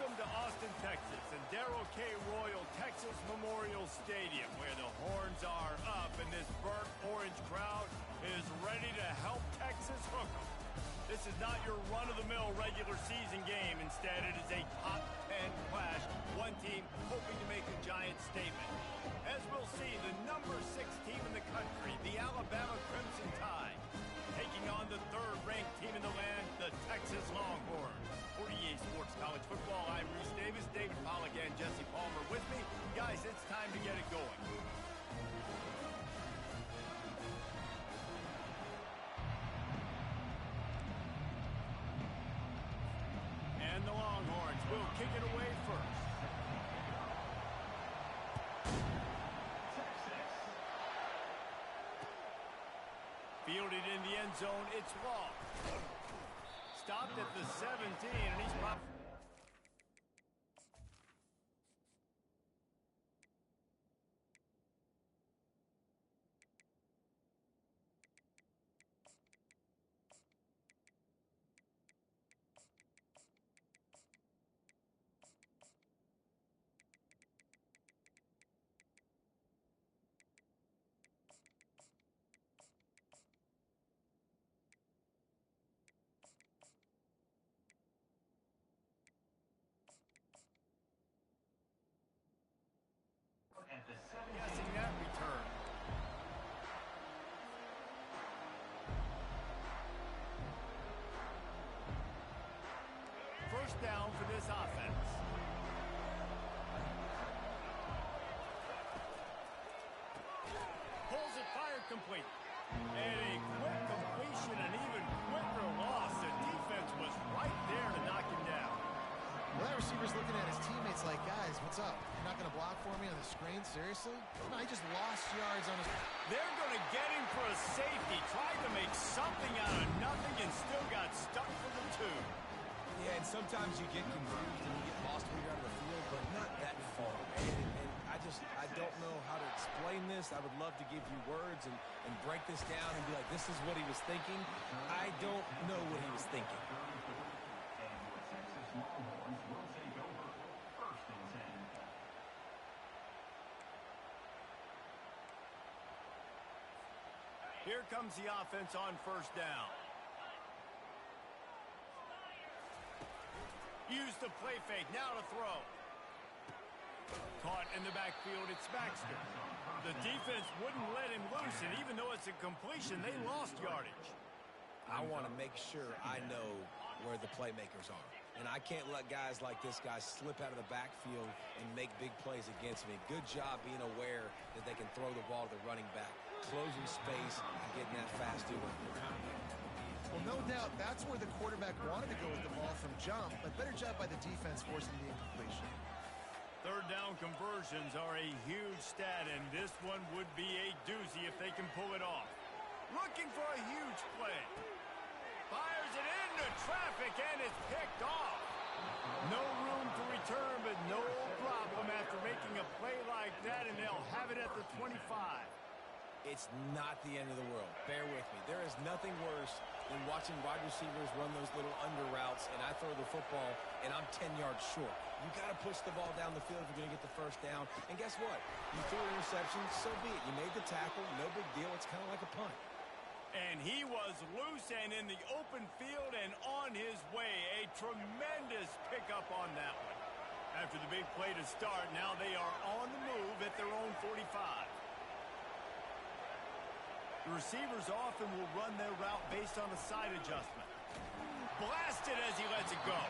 Welcome to Austin, Texas, and Darrell K. Royal Texas Memorial Stadium, where the horns are up and this burnt orange crowd is ready to help Texas hook 'em. This is not your run-of-the-mill regular season game. Instead, it is a top 10 clash, one team hoping to make a giant statement. As we'll see, the number 6 team in the country, the Alabama Crimson Tide, taking on the third-ranked team in the land, the Texas Longhorns. For EA Sports College Football, I'm Reese Davis, David Pollack, and Jesse Palmer with me. Guys, it's time to get it going. And the Longhorns will kick it away first. Fielded in the end zone, it's long. Stopped at the 17, and he's popped. Guessing that return. First down for this offense. Pulls it, fired, complete. And a quick completion, an even quicker loss. The defense was right there to knock him down. Well, that receiver's looking at his teammates like, guys, what's up? You're not going to block for me on the screen? Seriously? No, he just lost yards on his... They're going to get him for a safety. Tried to make something out of nothing and still got stuck for the 2. Yeah, and sometimes you get confused and you get lost when you're out of the field, but not that far. And I don't know how to explain this. I would love to give you words and break this down and be like, this is what he was thinking. I don't know what he was thinking. Here comes the offense on first down. Use the play fake, now to throw. Caught in the backfield, it's Baxter. The defense wouldn't let him loose, and even though it's a completion, they lost yardage. I want to make sure I know where the playmakers are. And I can't let guys like this guy slip out of the backfield and make big plays against me. Good job being aware that they can throw the ball to the running back, closing space and getting that fast dude on the ground. Well, no doubt that's where the quarterback wanted to go with the ball from jump, but better job by the defense forcing the incompletion. Third down conversions are a huge stat, and this one would be a doozy if they can pull it off. Looking for a huge play. Fires it into traffic, and it's picked off. No room to return, but no problem after making a play like that, and they'll have it at the 25. It's not the end of the world. Bear with me. There is nothing worse than watching wide receivers run those little under routes, and I throw the football, and I'm 10 yards short. You got to push the ball down the field if you're going to get the first down. And guess what? You threw an interception, so be it. You made the tackle, no big deal. It's kind of like a punt. And he was loose and in the open field and on his way. A tremendous pickup on that one. After the big play to start, now they are on the move at their own 45. The receivers often will run their route based on a side adjustment. Blasted as he lets it go.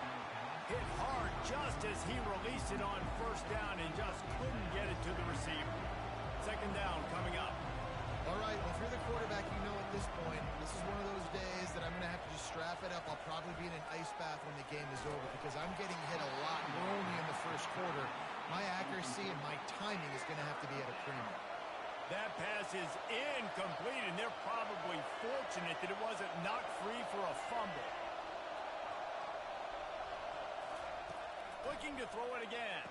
Hit hard just as he released it on first down and just couldn't get it to the receiver. Second down coming up. All right, well, if you're the quarterback, you know at this point, this is one of those days that I'm going to have to just strap it up. I'll probably be in an ice bath when the game is over because I'm getting hit a lot. We're only in the first quarter. My accuracy and my timing is going to have to be at a premium. That pass is incomplete, and they're probably fortunate that it wasn't knocked free for a fumble. Looking to throw it again.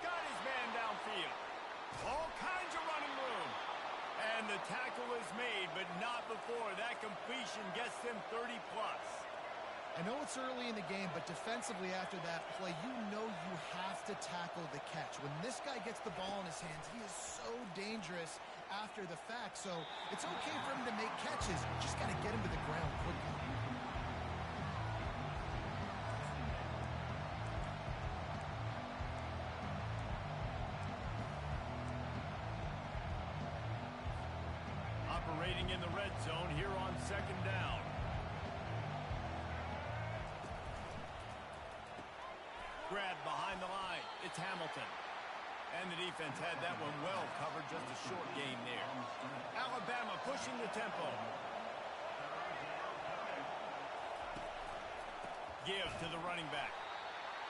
Got his man downfield. All kinds of running room. And the tackle is made, but not before that completion gets them 30+. I know it's early in the game, but defensively after that play, you know you have to tackle the catch. When this guy gets the ball in his hands, he is so dangerous after the fact. So it's okay for him to make catches. Just got to get him to the ground quickly. Operating in the red zone here on second down. Grab behind the line. It's Hamilton. And the defense had that one well covered. Just a short gain there. Alabama pushing the tempo. Give to the running back.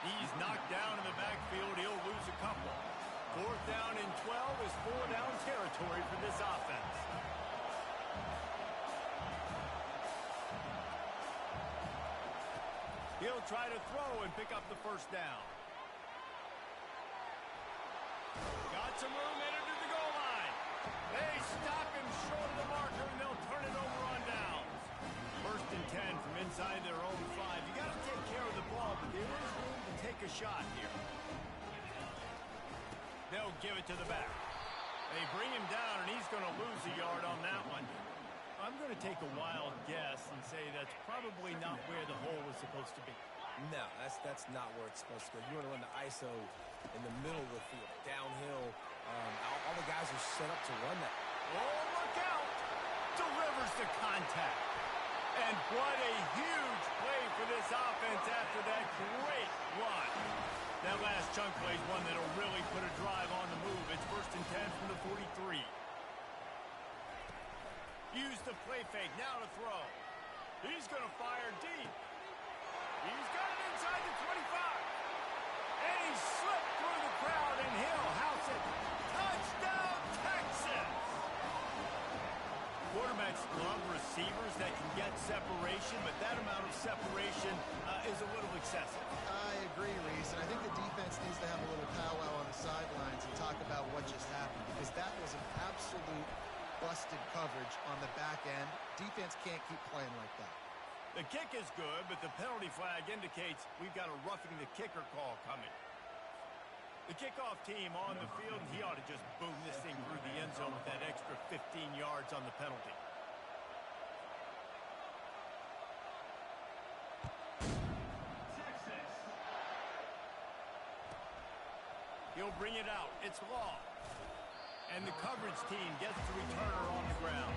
He's knocked down in the backfield. He'll lose a couple. 4th down and 12 is 4-down territory for this offense. He'll try to throw and pick up the first down. Got some room, entered to the goal line. They stop him short of the marker, and they'll turn it over on downs. 1st and 10 from inside their own 5. You got to take care of the ball, but there is room to take a shot here. They'll give it to the back. They bring him down, and he's going to lose a yard on that one. I'm going to take a wild guess and say that's probably not where the hole was supposed to be. No, that's not where it's supposed to go. You want to run the ISO in the middle of the field, downhill. All the guys are set up to run that. Oh, look out! Delivers the contact. And what a huge play for this offense after that great run. That last chunk play is one that'll really put a drive on the move. It's 1st and 10 from the 43. Use the play fake, now to throw. He's going to fire deep. He's got it inside the 25. And he slipped through the crowd, and he'll house it. Touchdown, Texas! Quarterbacks love receivers that can get separation, but that amount of separation is a little excessive. I agree, Reese, and I think the defense needs to have a little powwow on the sidelines and talk about what just happened, because that was an absolute busted coverage on the back end. Defense can't keep playing like that. The kick is good, but the penalty flag indicates we've got a roughing the kicker call coming. The kickoff team on the field, and he ought to just boom this thing through the end zone with that extra 15 yards on the penalty. He'll bring it out. It's Law. And the coverage team gets the returner on the ground.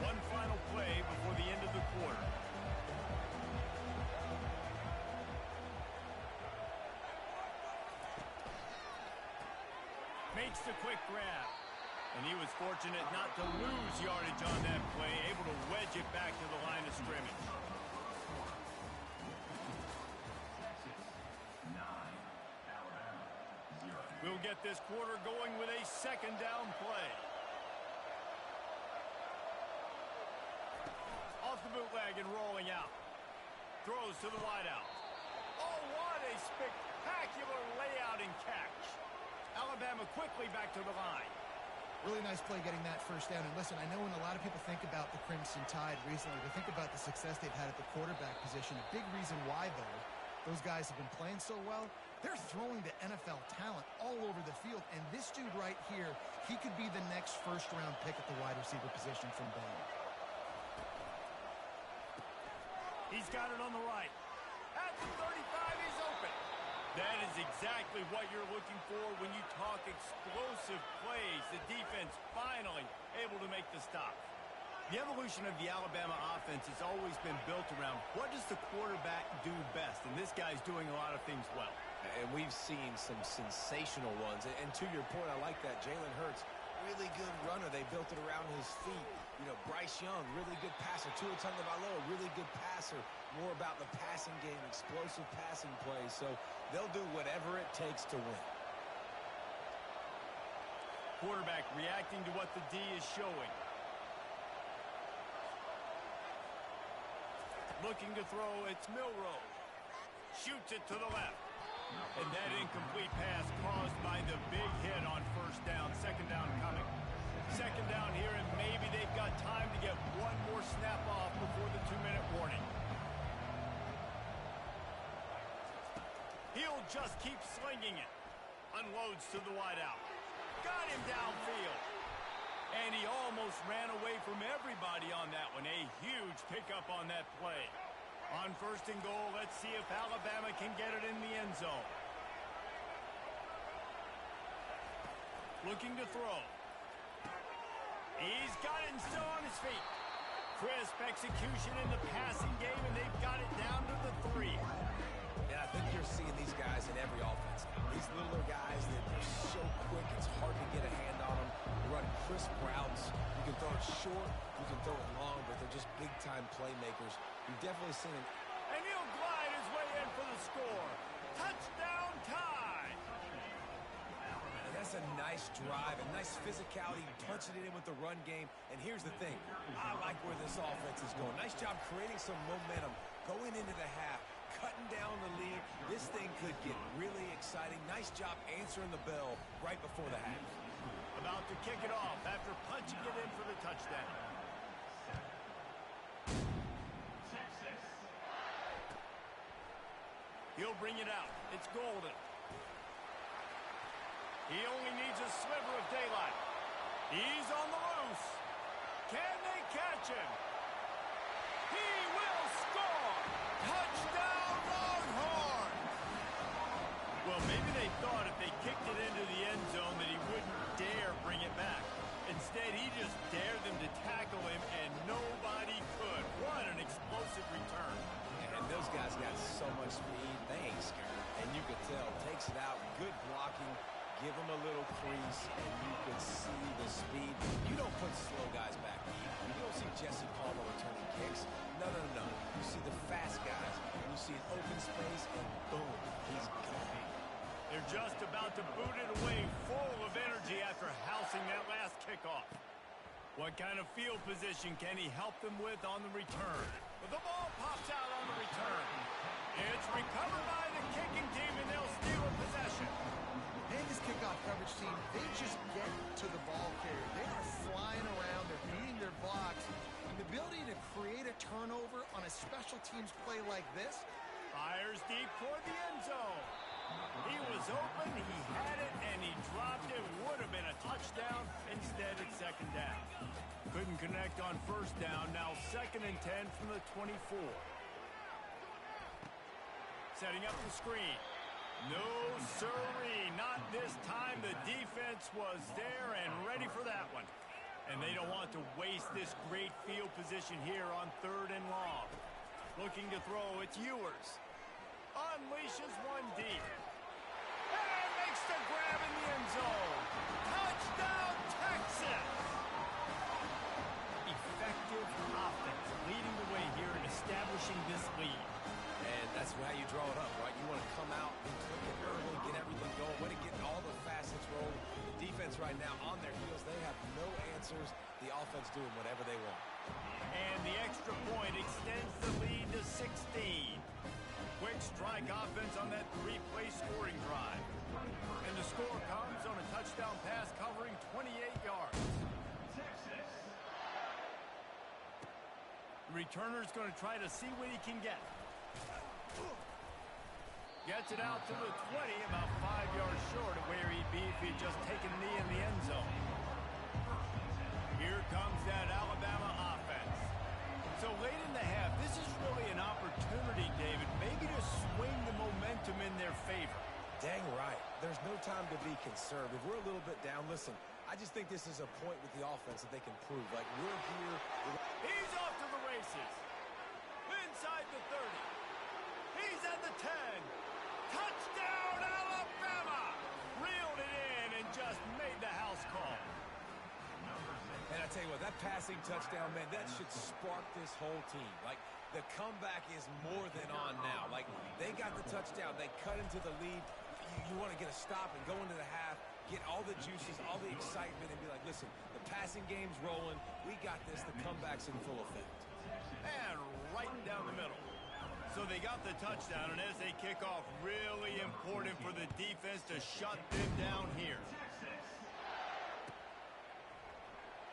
One final play before the end of the quarter. Makes the quick grab. And he was fortunate not to lose yardage on that play, able to wedge it back to the line of scrimmage. We'll get this quarter going with a 2nd down play. Off the bootleg and rolling out. Throws to the wideout. Oh, what a spectacular layout and catch. Alabama quickly back to the line. Really nice play getting that first down. And listen, I know when a lot of people think about the Crimson Tide recently, they think about the success they've had at the quarterback position. A big reason why, though, those guys have been playing so well, they're throwing to NFL talent all over the field. And this dude right here, he could be the next first-round pick at the wide receiver position from Baylor. He's got it on the right. At the 35, he's open. That is exactly what you're looking for when you talk explosive plays. The defense finally able to make the stop. The evolution of the Alabama offense has always been built around what does the quarterback do best, and this guy's doing a lot of things well. And we've seen some sensational ones. And to your point, I like that. Jalen Hurts, really good runner. They built it around his feet. You know, Bryce Young, really good passer. Tua Tagovailoa, really good passer. More about the passing game, explosive passing plays. So they'll do whatever it takes to win. Quarterback reacting to what the D is showing. Looking to throw, it's Milroe. Shoots it to the left. And that incomplete pass caused by the big hit on 1st down. 2nd down coming. Second down here, and maybe they've got time to get one more snap off before the 2-minute warning. He'll just keep slinging it. Unloads to the wideout. Got him downfield. And he almost ran away from everybody on that one. A huge pickup on that play. On 1st and goal, let's see if Alabama can get it in the end zone. Looking to throw. He's got it and still on his feet. Crisp execution in the passing game, and they've got it down to the 3. And I think you're seeing these guys in every offense. These littler guys that are so quick, it's hard to get a hand on them. They run crisp routes. You can throw it short, you can throw it long, but they're just big-time playmakers. You've definitely seen it. And he'll glide his way in for the score. Touchdown tie. And that's a nice drive, a nice physicality, punching it in with the run game. And here's the thing. I like where this offense is going. Nice job creating some momentum going into the half. Cutting down the lead. This thing could get really exciting. Nice job answering the bell right before the half. About to kick it off after punching it in for the touchdown. He'll bring it out. It's golden. He only needs a sliver of daylight. He's on the loose. Can they catch him? He will score! Touchdown, Longhorns! Well, maybe they thought if they kicked it into the end zone that he wouldn't dare bring it back. Instead, he just dared them to tackle him, and nobody could. What an explosive return. And those guys got so much speed, they ain't scared. And you could tell, takes it out, good blocking, give them a little crease, and you could see the speed. You don't put slow guys back. You don't see Jesse Palmer returning kicks. No. You see the fast guys. You see an open space, and boom, he's gone. They're just about to boot it away, full of energy after housing that last kickoff. What kind of field position can he help them with on the return? But the ball pops out on the return. It's recovered by the kicking team, and they'll steal a possession. And this kickoff coverage team, they just get to the ball carrier. They are flying around. They're beating their blocks. And the ability to create a turnover on a special teams play like this. Fires deep toward the end zone. He was open, he had it, and he dropped it. Would have been a touchdown. Instead, it's second down. Couldn't connect on first down. Now 2nd and 10 from the 24. Setting up the screen. No, sirree. Not this time. The defense was there and ready for that one. And they don't want to waste this great field position here on 3rd and long. Looking to throw. It's Ewers. Unleashes one deep. And makes the grab in the end zone. Touchdown, Texas! Effective offense leading the way here and establishing this lead. And that's how you draw it up, right? You want to come out and click it early, get everything going, want to get all the facets rolling. The defense right now on their heels, they have no answers. The offense doing whatever they want. And the extra point extends the lead to 16. Quick strike offense on that 3-play scoring drive. And the score comes on a touchdown pass covering 28 yards. The returner's going to try to see what he can get. Gets it out to the 20, about 5 yards short of where he'd be if he'd just taken a knee in the end zone. Here comes that Alabama offense. So late in the half, this is really an opportunity, David, maybe to swing the momentum in their favor. Dang right. There's no time to be conservative. We're a little bit down. Listen, I just think this is a point with the offense that they can prove. Like, we're here. He's off to the races. Inside the 30. He's at the 10. Touchdown, Alabama! Reeled it in and just made the house call. And I tell you what, that passing touchdown, man, that should spark this whole team. Like, the comeback is more than on now. Like, they got the touchdown. They cut into the lead. You want to get a stop and go into the half, get all the juices, all the excitement, and be like, listen, the passing game's rolling. We got this. The comeback's in full effect. And right down the middle. So they got the touchdown, and as they kick off, really important for the defense to shut them down here.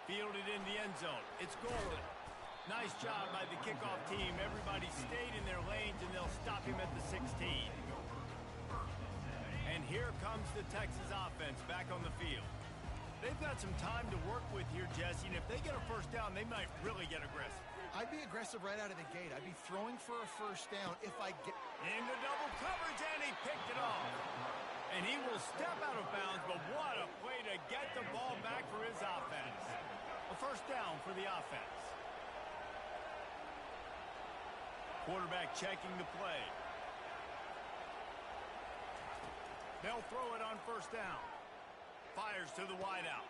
Fielded in the end zone. It's golden. Nice job by the kickoff team. Everybody stayed in their lanes, and they'll stop him at the 16. And here comes the Texas offense back on the field. They've got some time to work with here, Jesse, and if they get a first down, they might really get aggressive. I'd be aggressive right out of the gate. I'd be throwing for a first down if I get... Into double coverage, and he picked it off. And he will step out of bounds, but what a play to get the ball back for his offense. A first down for the offense. Quarterback checking the play. They'll throw it on first down. Fires to the wideout.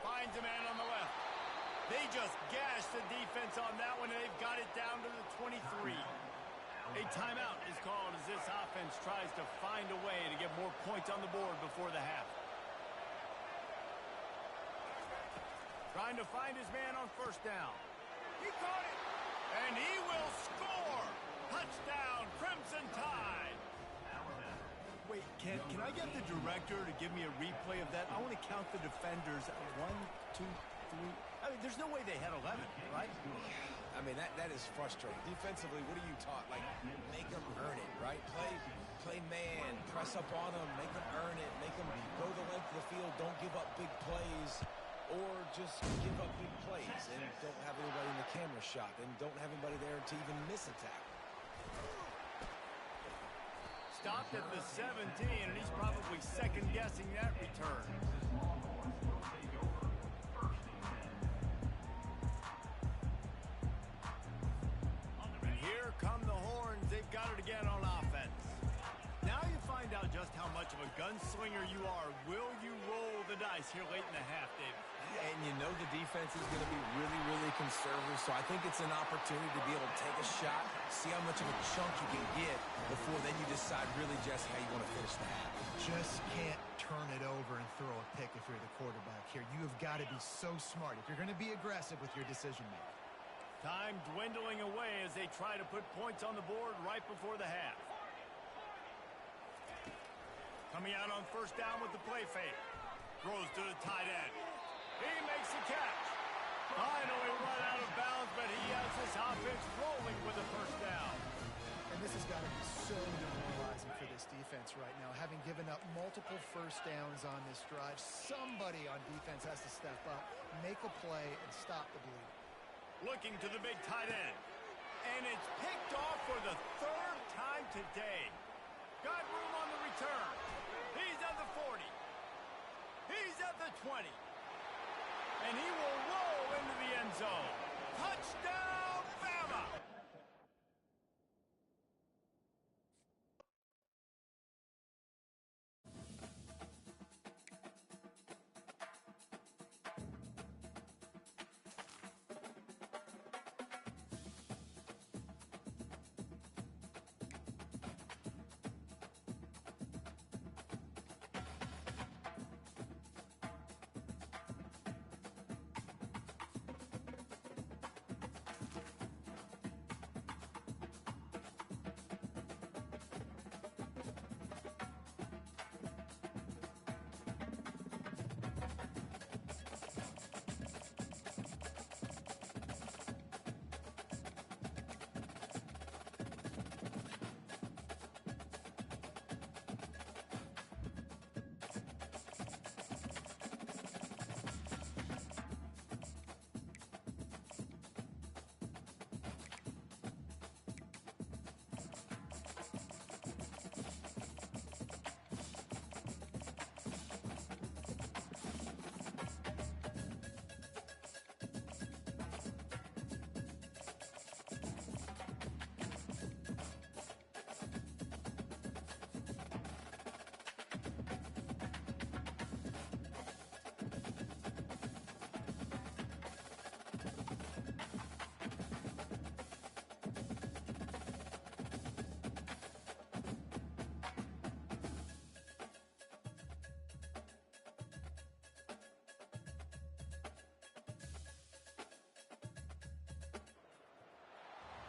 Finds a man on the left. They just gashed the defense on that one, and they've got it down to the 23. A timeout is called as this offense tries to find a way to get more points on the board before the half. Trying to find his man on first down. He caught it, and he will score. Touchdown, Crimson Tide. Wait, can I get the director to give me a replay of that? I want to count the defenders. 1, 2, 3. I mean, there's no way they had 11, right? I mean, that is frustrating. Defensively, what are you taught? Like, make them earn it, right? Play man, press up on them, make them earn it, make them go the length of the field, don't give up big plays, or just give up big plays and don't have anybody in the camera shot and don't have anybody there to even miss a tackle. Stopped at the 17, and he's probably second-guessing that return. And here come the horns. They've got it again on offense. Now you find out just how much of a gunslinger you are. Will you roll the dice here late in the half, David? And you know the defense is going to be really, really conservative, so I think it's an opportunity to be able to take a shot, see how much of a chunk you can get before then you decide really just how you want to finish the half. Just can't turn it over and throw a pick if you're the quarterback here. You have got to be so smart if you're going to be aggressive with your decision-making. Time dwindling away as they try to put points on the board right before the half. Coming out on first down with the play fake. Throws to the tight end. He makes the catch. Finally run out of bounds, but he has this offense rolling with a first down. And this has got to be so demoralizing for this defense right now. Having given up multiple first downs on this drive, somebody on defense has to step up, make a play, and stop the bleeding. Looking to the big tight end. And it's picked off for the third time today. Got room on the return. He's at the 40. He's at the 20. And he will roll into the end zone. Touchdown, Bama!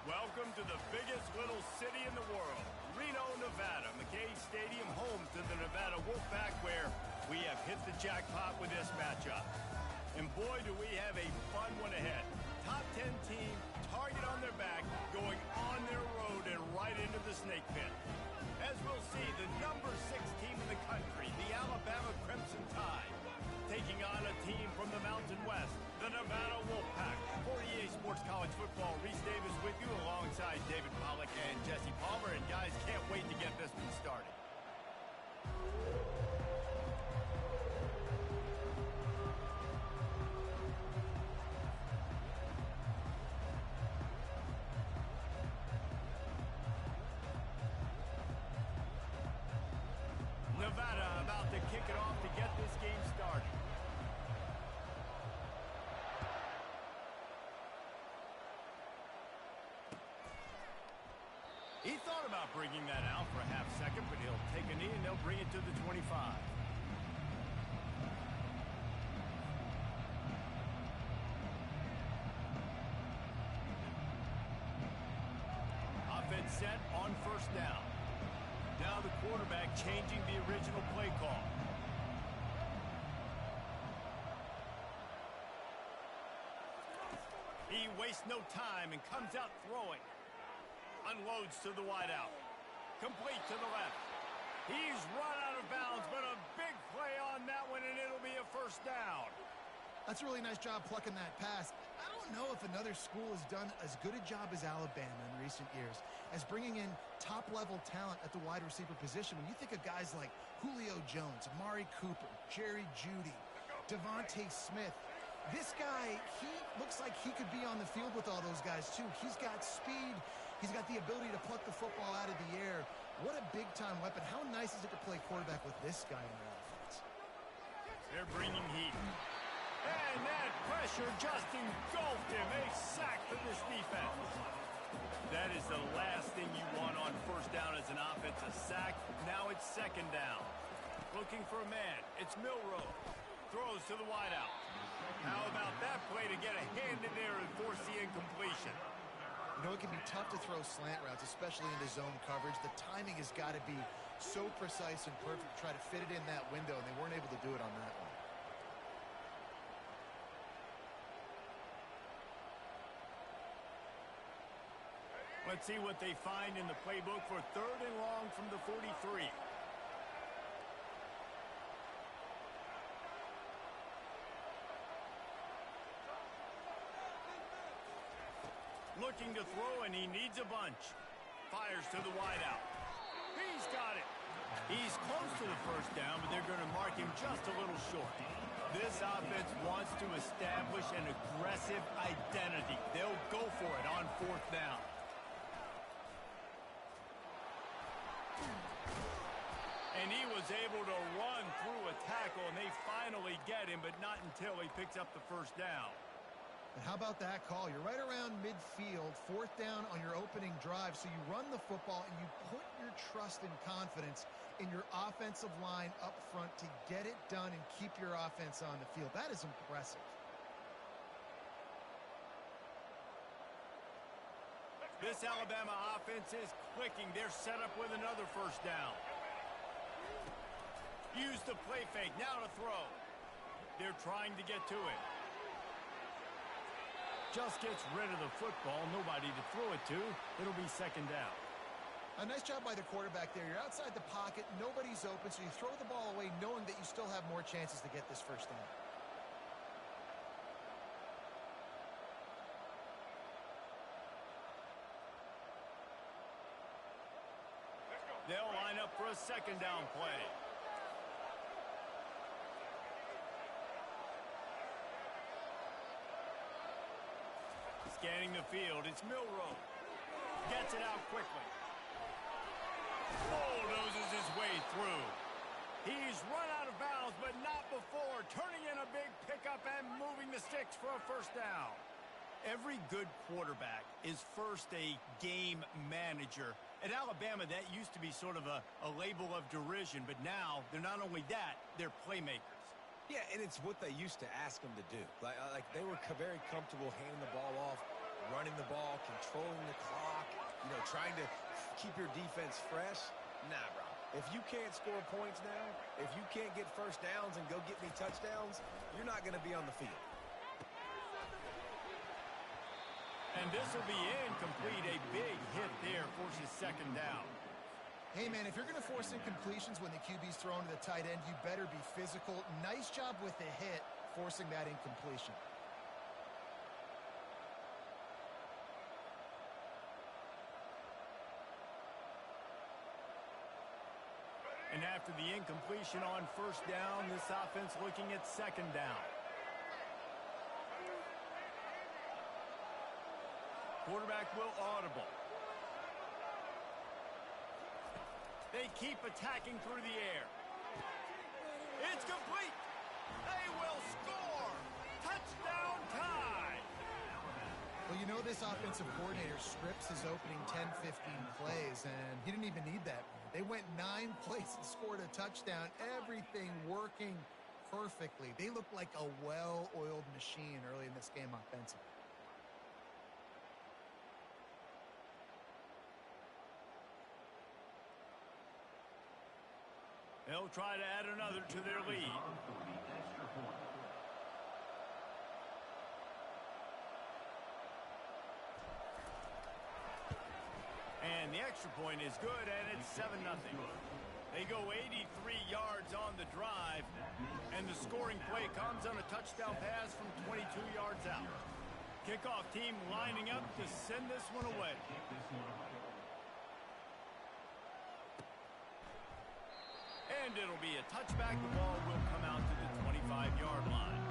Welcome to the biggest little city in the world, Reno, Nevada. McKay Stadium, home to the Nevada Wolfpack, where we have hit the jackpot with this matchup. And boy, do we have a fun one ahead. Top 10 team, target on their back, going on their road and right into the snake pit. As we'll see, the number 6 team in the country, the Alabama Crimson Tide, taking on a team from the Mountain West, the Nevada Wolfpack. For EA Sports College Football, Reese Davis with you alongside David Pollack and Jesse Palmer. And guys, can't wait to get this one started. Nevada about to kick it off to get this game started. He thought about bringing that out for a half second, but he'll take a knee and they'll bring it to the 25. Offense set on first down. Now the quarterback changing the original play call. He wastes no time and comes out throwing. Unloads to the wideout. Complete to the left. He's run out of bounds, but a big play on that one, and it'll be a first down. That's a really nice job plucking that pass. I don't know if another school has done as good a job as Alabama in recent years as bringing in top-level talent at the wide receiver position. When you think of guys like Julio Jones, Amari Cooper, Jerry Jeudy, Devontae Smith, this guy, he looks like he could be on the field with all those guys, too. He's got speed. He's got the ability to pluck the football out of the air. What a big-time weapon. How nice is it to play quarterback with this guy in their offense? They're bringing heat. And that pressure just engulfed him. A sack for this defense. That is the last thing you want on first down as an offense, a sack. Now it's second down. Looking for a man. It's Milroe. Throws to the wideout. How about that play to get a hand in there and force the incompletion? You know, it can be tough to throw slant routes, especially into zone coverage. The timing has got to be so precise and perfect to try to fit it in that window, and they weren't able to do it on that one. Let's see what they find in the playbook for third and long from the 43. Looking to throw, and he needs a bunch. Fires to the wideout. He's got it. He's close to the first down, but they're going to mark him just a little short. This offense wants to establish an aggressive identity. They'll go for it on fourth down. And he was able to run through a tackle, and they finally get him, but not until he picks up the first down. And how about that call? You're right around midfield, fourth down on your opening drive, so you run the football and you put your trust and confidence in your offensive line up front to get it done and keep your offense on the field. That is impressive. This Alabama offense is clicking. They're set up with another first down. Use the play fake. Now to throw. They're trying to get to it. Just gets rid of the football. Nobody to throw it to. It'll be second down. A nice job by the quarterback there. You're outside the pocket. Nobody's open, so you throw the ball away knowing that you still have more chances to get this first down. They'll line up for a second down play. Scanning the field, it's Milroe. Gets it out quickly. Bulldozes his way through. He's run out of bounds, but not before. Turning in a big pickup and moving the sticks for a first down. Every good quarterback is first a game manager. At Alabama, that used to be sort of a label of derision, but now they're not only that, they're playmakers. Yeah, and it's what they used to ask them to do. Like they were very comfortable handing the ball off, running the ball, controlling the clock, trying to keep your defense fresh. Nah, bro. If you can't score points now, if you can't get first downs and go get me touchdowns, you're not going to be on the field. And this will be incomplete. A big hit there forces second down. Hey, man, if you're going to force incompletions when the QB's thrown to the tight end, you better be physical. Nice job with the hit, forcing that incompletion. And after the incompletion on first down, this offense looking at second down. Quarterback will audible. They keep attacking through the air. It's complete. They will score. Touchdown tie. Well, you know this offensive coordinator scripts his opening 10, 15 plays, and he didn't even need that. They went 9 plays and scored a touchdown. Everything working perfectly. They look like a well-oiled machine early in this game offensively. They'll try to add another to their lead. And the extra point is good, and it's 7-0. They go 83 yards on the drive, and the scoring play comes on a touchdown pass from 22 yards out. Kickoff team lining up to send this one away. And it'll be a touchback. The ball will come out to the 25-yard line.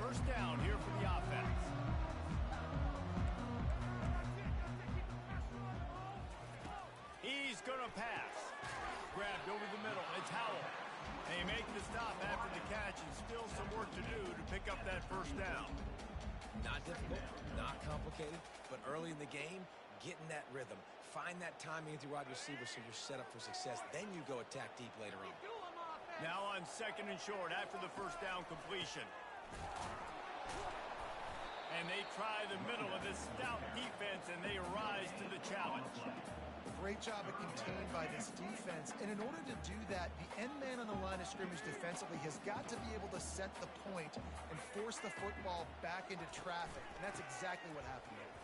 First down here for the offense. He's going to pass. Grabbed over the middle. It's Howell. They make the stop after the catch, and still some work to do to pick up that first down. Not difficult, not complicated, but early in the game, get in that rhythm. Find that timing with your wide receiver so you're set up for success. Then you go attack deep later on. Now on second and short after the first down completion. And they try the middle of this stout defense, and they rise to the challenge. Great job of contained by this defense. And in order to do that, the end man on the line of scrimmage defensively has got to be able to set the point and force the football back into traffic. And that's exactly what happened there.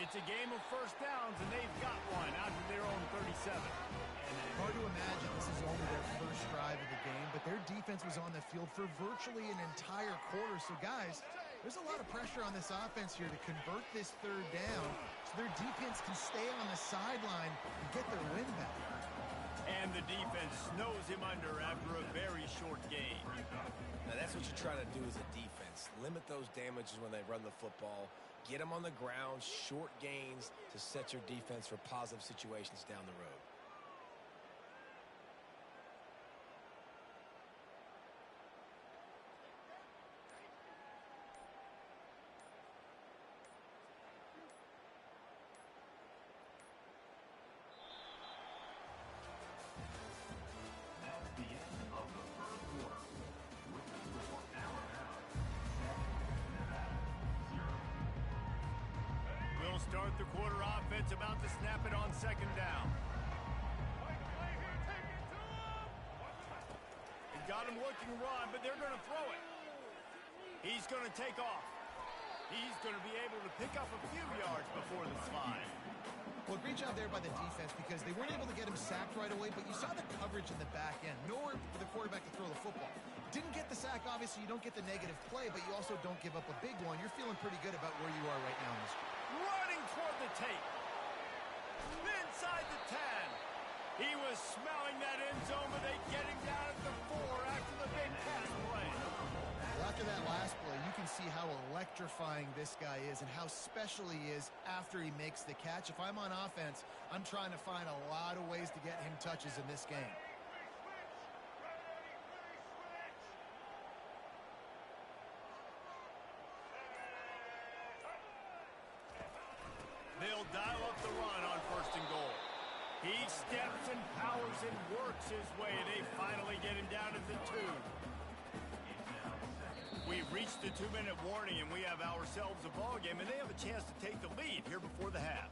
It's a game of first downs, and they've got one out to their own 37. Hard to imagine this is only their first drive of the game, but their defense was on the field for virtually an entire quarter. So, guys, there's a lot of pressure on this offense here to convert this third down so their defense can stay on the sideline and get their win back. And the defense snows him under after a very short gain. Now, that's what you try to do as a defense. Limit those damages when they run the football. Get them on the ground, short gains to set your defense for positive situations down the road. Start the quarter offense, about to snap it on second down. He got him looking run, but they're going to throw it. He's going to take off. He's going to be able to pick up a few yards before the slide. Well, great job there by the defense because they weren't able to get him sacked right away, but you saw the coverage in the back end. Nowhere for the quarterback to throw the football. Didn't get the sack, obviously. You don't get the negative play, but you also don't give up a big one. You're feeling pretty good about where you are right now in this game. Running toward the tape. Inside the 10. He was smelling that end zone, but they get him down at the 4 after the big pass play. Well, after that last play, you can see how electrifying this guy is and how special he is after he makes the catch. If I'm on offense, I'm trying to find a lot of ways to get him touches in this game. They'll dial up the run on first and goal. He steps and powers and works his way. They finally get him down to with the 2. We've reached the 2-minute warning, and we have ourselves a ball game, and they have a chance to take the lead here before the half.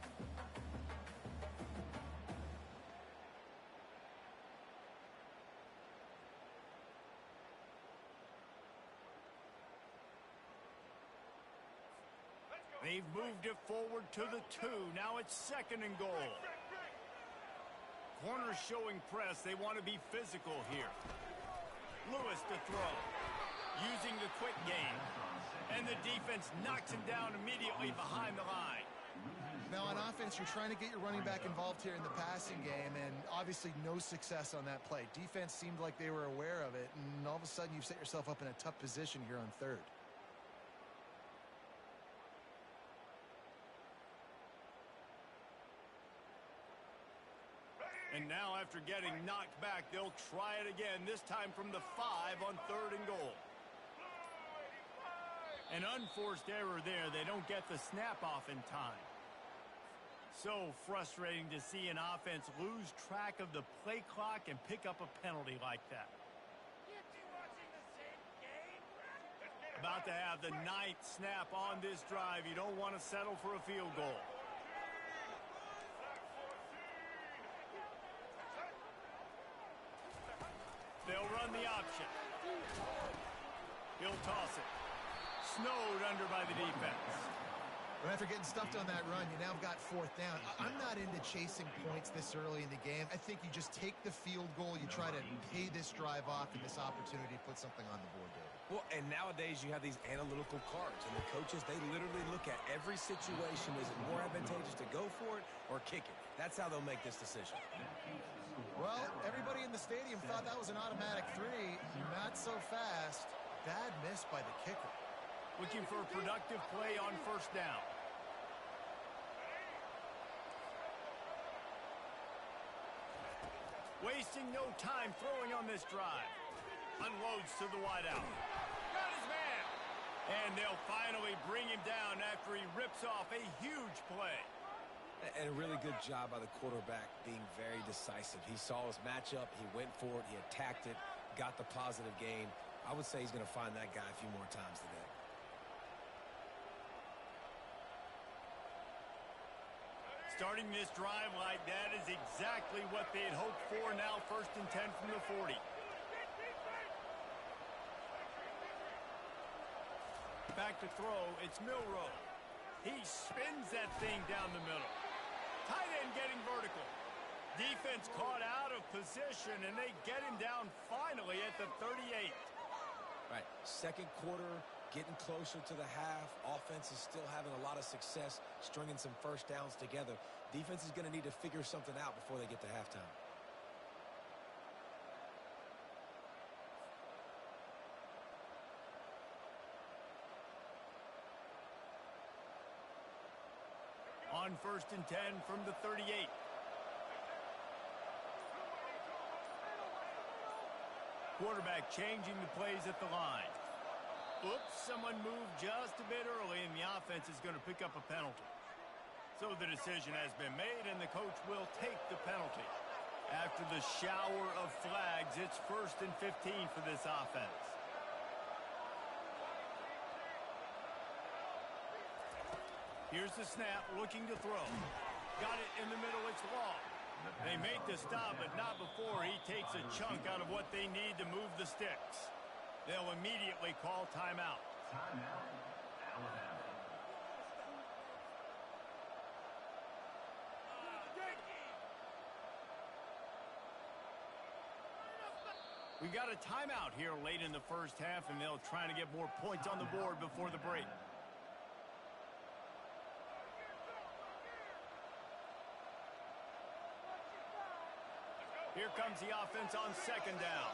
They've moved it forward to the 2. Now it's 2nd and goal. Corners showing press. They want to be physical here. Lewis to throw. Using the quick game. And the defense knocks him down immediately behind the line. Now on offense, you're trying to get your running back involved here in the passing game, and obviously no success on that play. Defense seemed like they were aware of it, and all of a sudden you've set yourself up in a tough position here on 3rd. And now after getting knocked back, they'll try it again, this time from the 5 on 3rd and goal. An unforced error there. They don't get the snap off in time. So frustrating to see an offense lose track of the play clock and pick up a penalty like that. About to have the 9th snap on this drive. You don't want to settle for a field goal. They'll run the option. He'll toss it. Snowed under by the defense. Well, after getting stuffed on that run, you now got 4th down. I'm not into chasing points this early in the game. I think you just take the field goal. You try to pay this drive off and this opportunity to put something on the board, David. Well, and nowadays you have these analytical cards, and the coaches, they literally look at every situation. Is it more advantageous to go for it or kick it? That's how they'll make this decision. Well, everybody in the stadium thought that was an automatic 3. Not so fast. Bad miss by the kicker. Looking for a productive play on 1st down. Wasting no time throwing on this drive. Unloads to the wideout. Got his man. And they'll finally bring him down after he rips off a huge play. And a really good job by the quarterback being very decisive. He saw his matchup. He went for it. He attacked it. Got the positive gain. I would say he's going to find that guy a few more times today. Starting this drive like that is exactly what they had hoped for. Now 1st and 10 from the 40. Back to throw. It's Milroe. He spins that thing down the middle. Tight end getting vertical. Defense caught out of position, and they get him down finally at the 38. Right, 2nd quarter, getting closer to the half. Offense is still having a lot of success stringing some 1st downs together. Defense is going to need to figure something out before they get to halftime. On 1st and 10 from the 38. Quarterback changing the plays at the line. Oops, someone moved just a bit early, and the offense is going to pick up a penalty. So the decision has been made, and the coach will take the penalty. After the shower of flags, it's 1st and 15 for this offense. Here's the snap, looking to throw. Got it in the middle, it's long. They make the stop, but not before he takes a chunk out of what they need to move the sticks. They'll immediately call timeout. Timeout, Alabama. We got a timeout here late in the 1st half, and they'll try to get more points on the board before the break. Here comes the offense on 2nd down.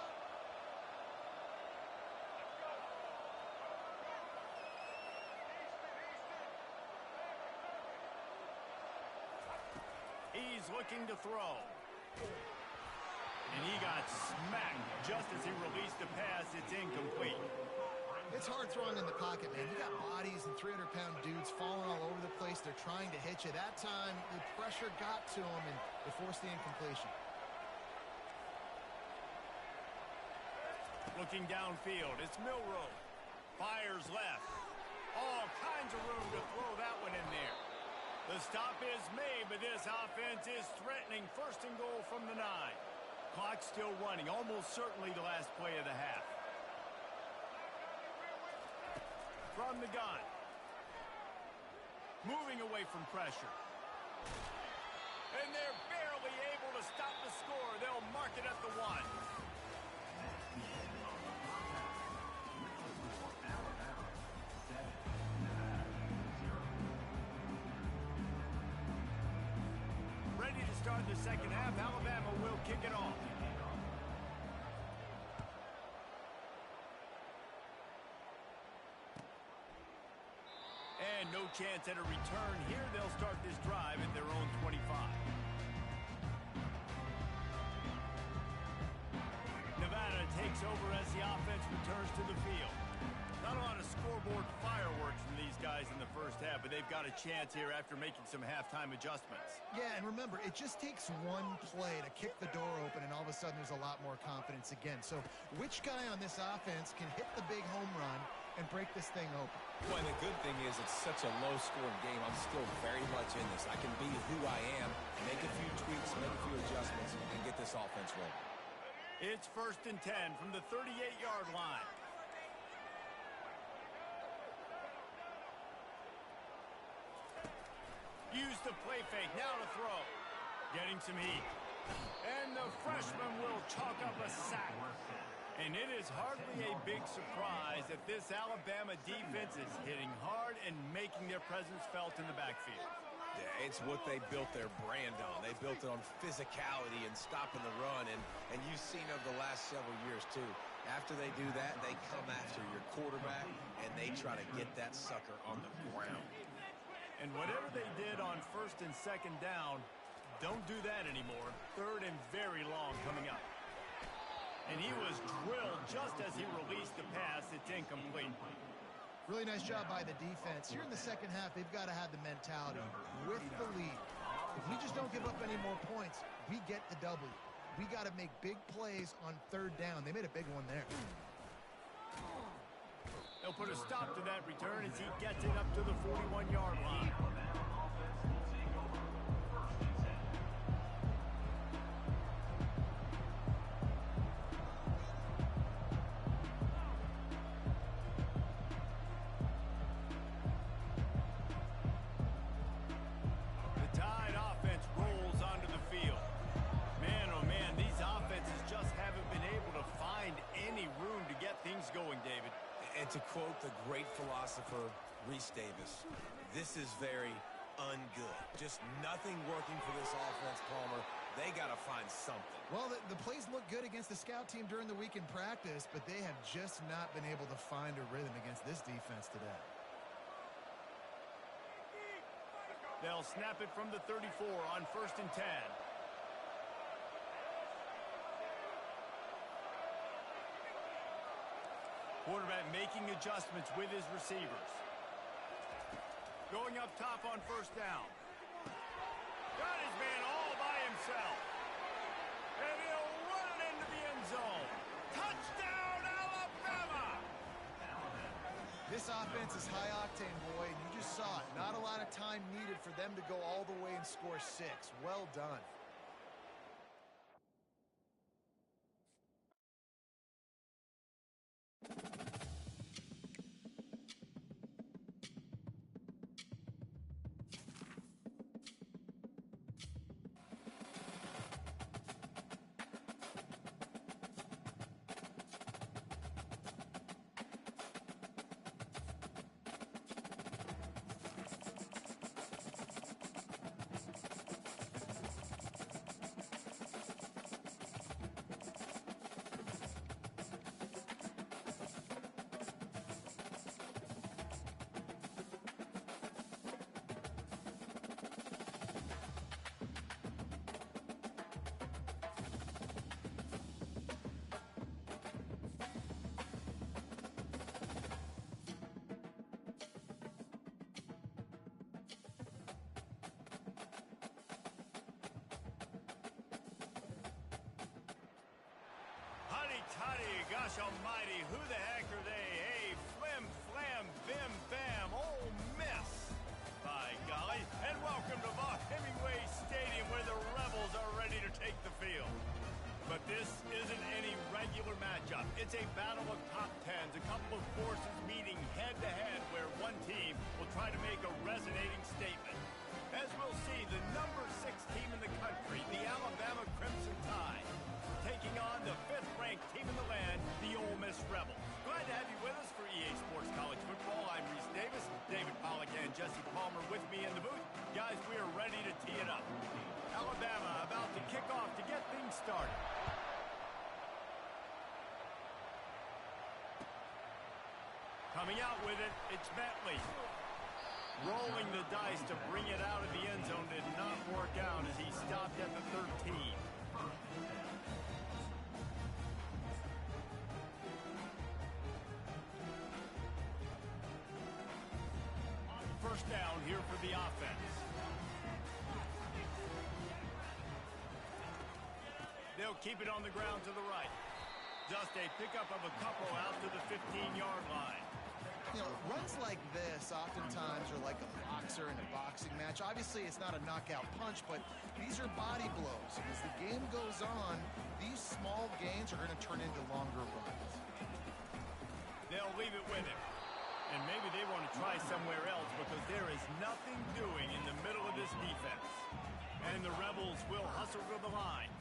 He's looking to throw. And he got smacked just as he released the pass. It's incomplete. It's hard throwing in the pocket, man. You got bodies and 300-pound dudes falling all over the place. They're trying to hit you. That time, the pressure got to him, and they forced the incompletion. Looking downfield, it's Milrow. Fires left. All kinds of room to throw that one in there. The stop is made, but this offense is threatening. First and goal from the 9. Clock's still running, almost certainly the last play of the half. From the gun. Moving away from pressure. And they're barely able to stop the score. They'll mark it at the 1. Ready to start the second half. Alabama will kick it off. And no chance at a return here. They'll start this drive at their own 25. Nevada takes over as the offense returns to the field. Not a lot of scoreboard fireworks from these guys in the first half, but they've got a chance here after making some halftime adjustments. Yeah, and remember, it just takes one play to kick the door open, and all of a sudden there's a lot more confidence again. So which guy on this offense can hit the big home run and break this thing open? Well, and the good thing is it's such a low-scoring game. I'm still very much in this. I can be who I am, make a few tweaks, make a few adjustments, and get this offense rolling. It's 1st and 10 from the 38-yard line. Use the play fake, now to throw. Getting some heat. And the freshman will chalk up a sack. And it is hardly a big surprise that this Alabama defense is hitting hard and making their presence felt in the backfield. Yeah, it's what they built their brand on. They built it on physicality and stopping the run. And you've seen over the last several years, too. After they do that, they come after your quarterback, and they try to get that sucker on the ground. And whatever they did on 1st and 2nd down, don't do that anymore. 3rd and very long coming up. And he was drilled just as he released the pass. It's incomplete. Really nice job by the defense. Here in the second half, they've got to have the mentality with the lead. If we just don't give up any more points, we get the W. We got to make big plays on 3rd down. They made a big one there. They'll put a stop to that return as he gets it up to the 41-yard line. The Tide offense rolls onto the field. Man, oh man, these offenses just haven't been able to find any room to get things going, David. And to quote the great philosopher, Reese Davis, this is very ungood. Just nothing working for this offense, Palmer. They got to find something. Well, the plays look good against the scout team during the week in practice, but they have just not been able to find a rhythm against this defense today. They'll snap it from the 34 on 1st and 10. Quarterback making adjustments with his receivers. Going up top on 1st down. Got his man all by himself. And he'll run it into the end zone. Touchdown, Alabama! This offense is high octane, boy, and you just saw it. Not a lot of time needed for them to go all the way and score 6. Well done. Gosh Gosh almighty, who the heck are they? Hey, flim, flam, bim, bam, Ole Miss. By golly. And welcome to Hemingway Stadium, where the Rebels are ready to take the field. But this isn't any regular matchup. It's a battle of top tens, a couple of forces meeting head-to-head where one team will try to make a resonating statement. As we'll see, the number 6 team in the country, the Alabama Crimson Tide, taking on the 5th-ranked team in the land, the Ole Miss Rebels. Glad to have you with us for EA Sports College Football. I'm Reese Davis, David Pollack and Jesse Palmer with me in the booth. Guys, we are ready to tee it up. Alabama about to kick off to get things started. Coming out with it, it's Bentley. Rolling the dice to bring it out of the end zone did not work out as he stopped at the 13. First down here for the offense. They'll keep it on the ground to the right. Just a pickup of a couple out to the 15-yard line. You know, runs like this oftentimes are like a boxer in a boxing match. Obviously, it's not a knockout punch, but these are body blows. And as the game goes on, these small gains are going to turn into longer runs. They'll leave it with him. And maybe they want to try somewhere else because there is nothing doing in the middle of this defense. And the Rebels will hustle to the line.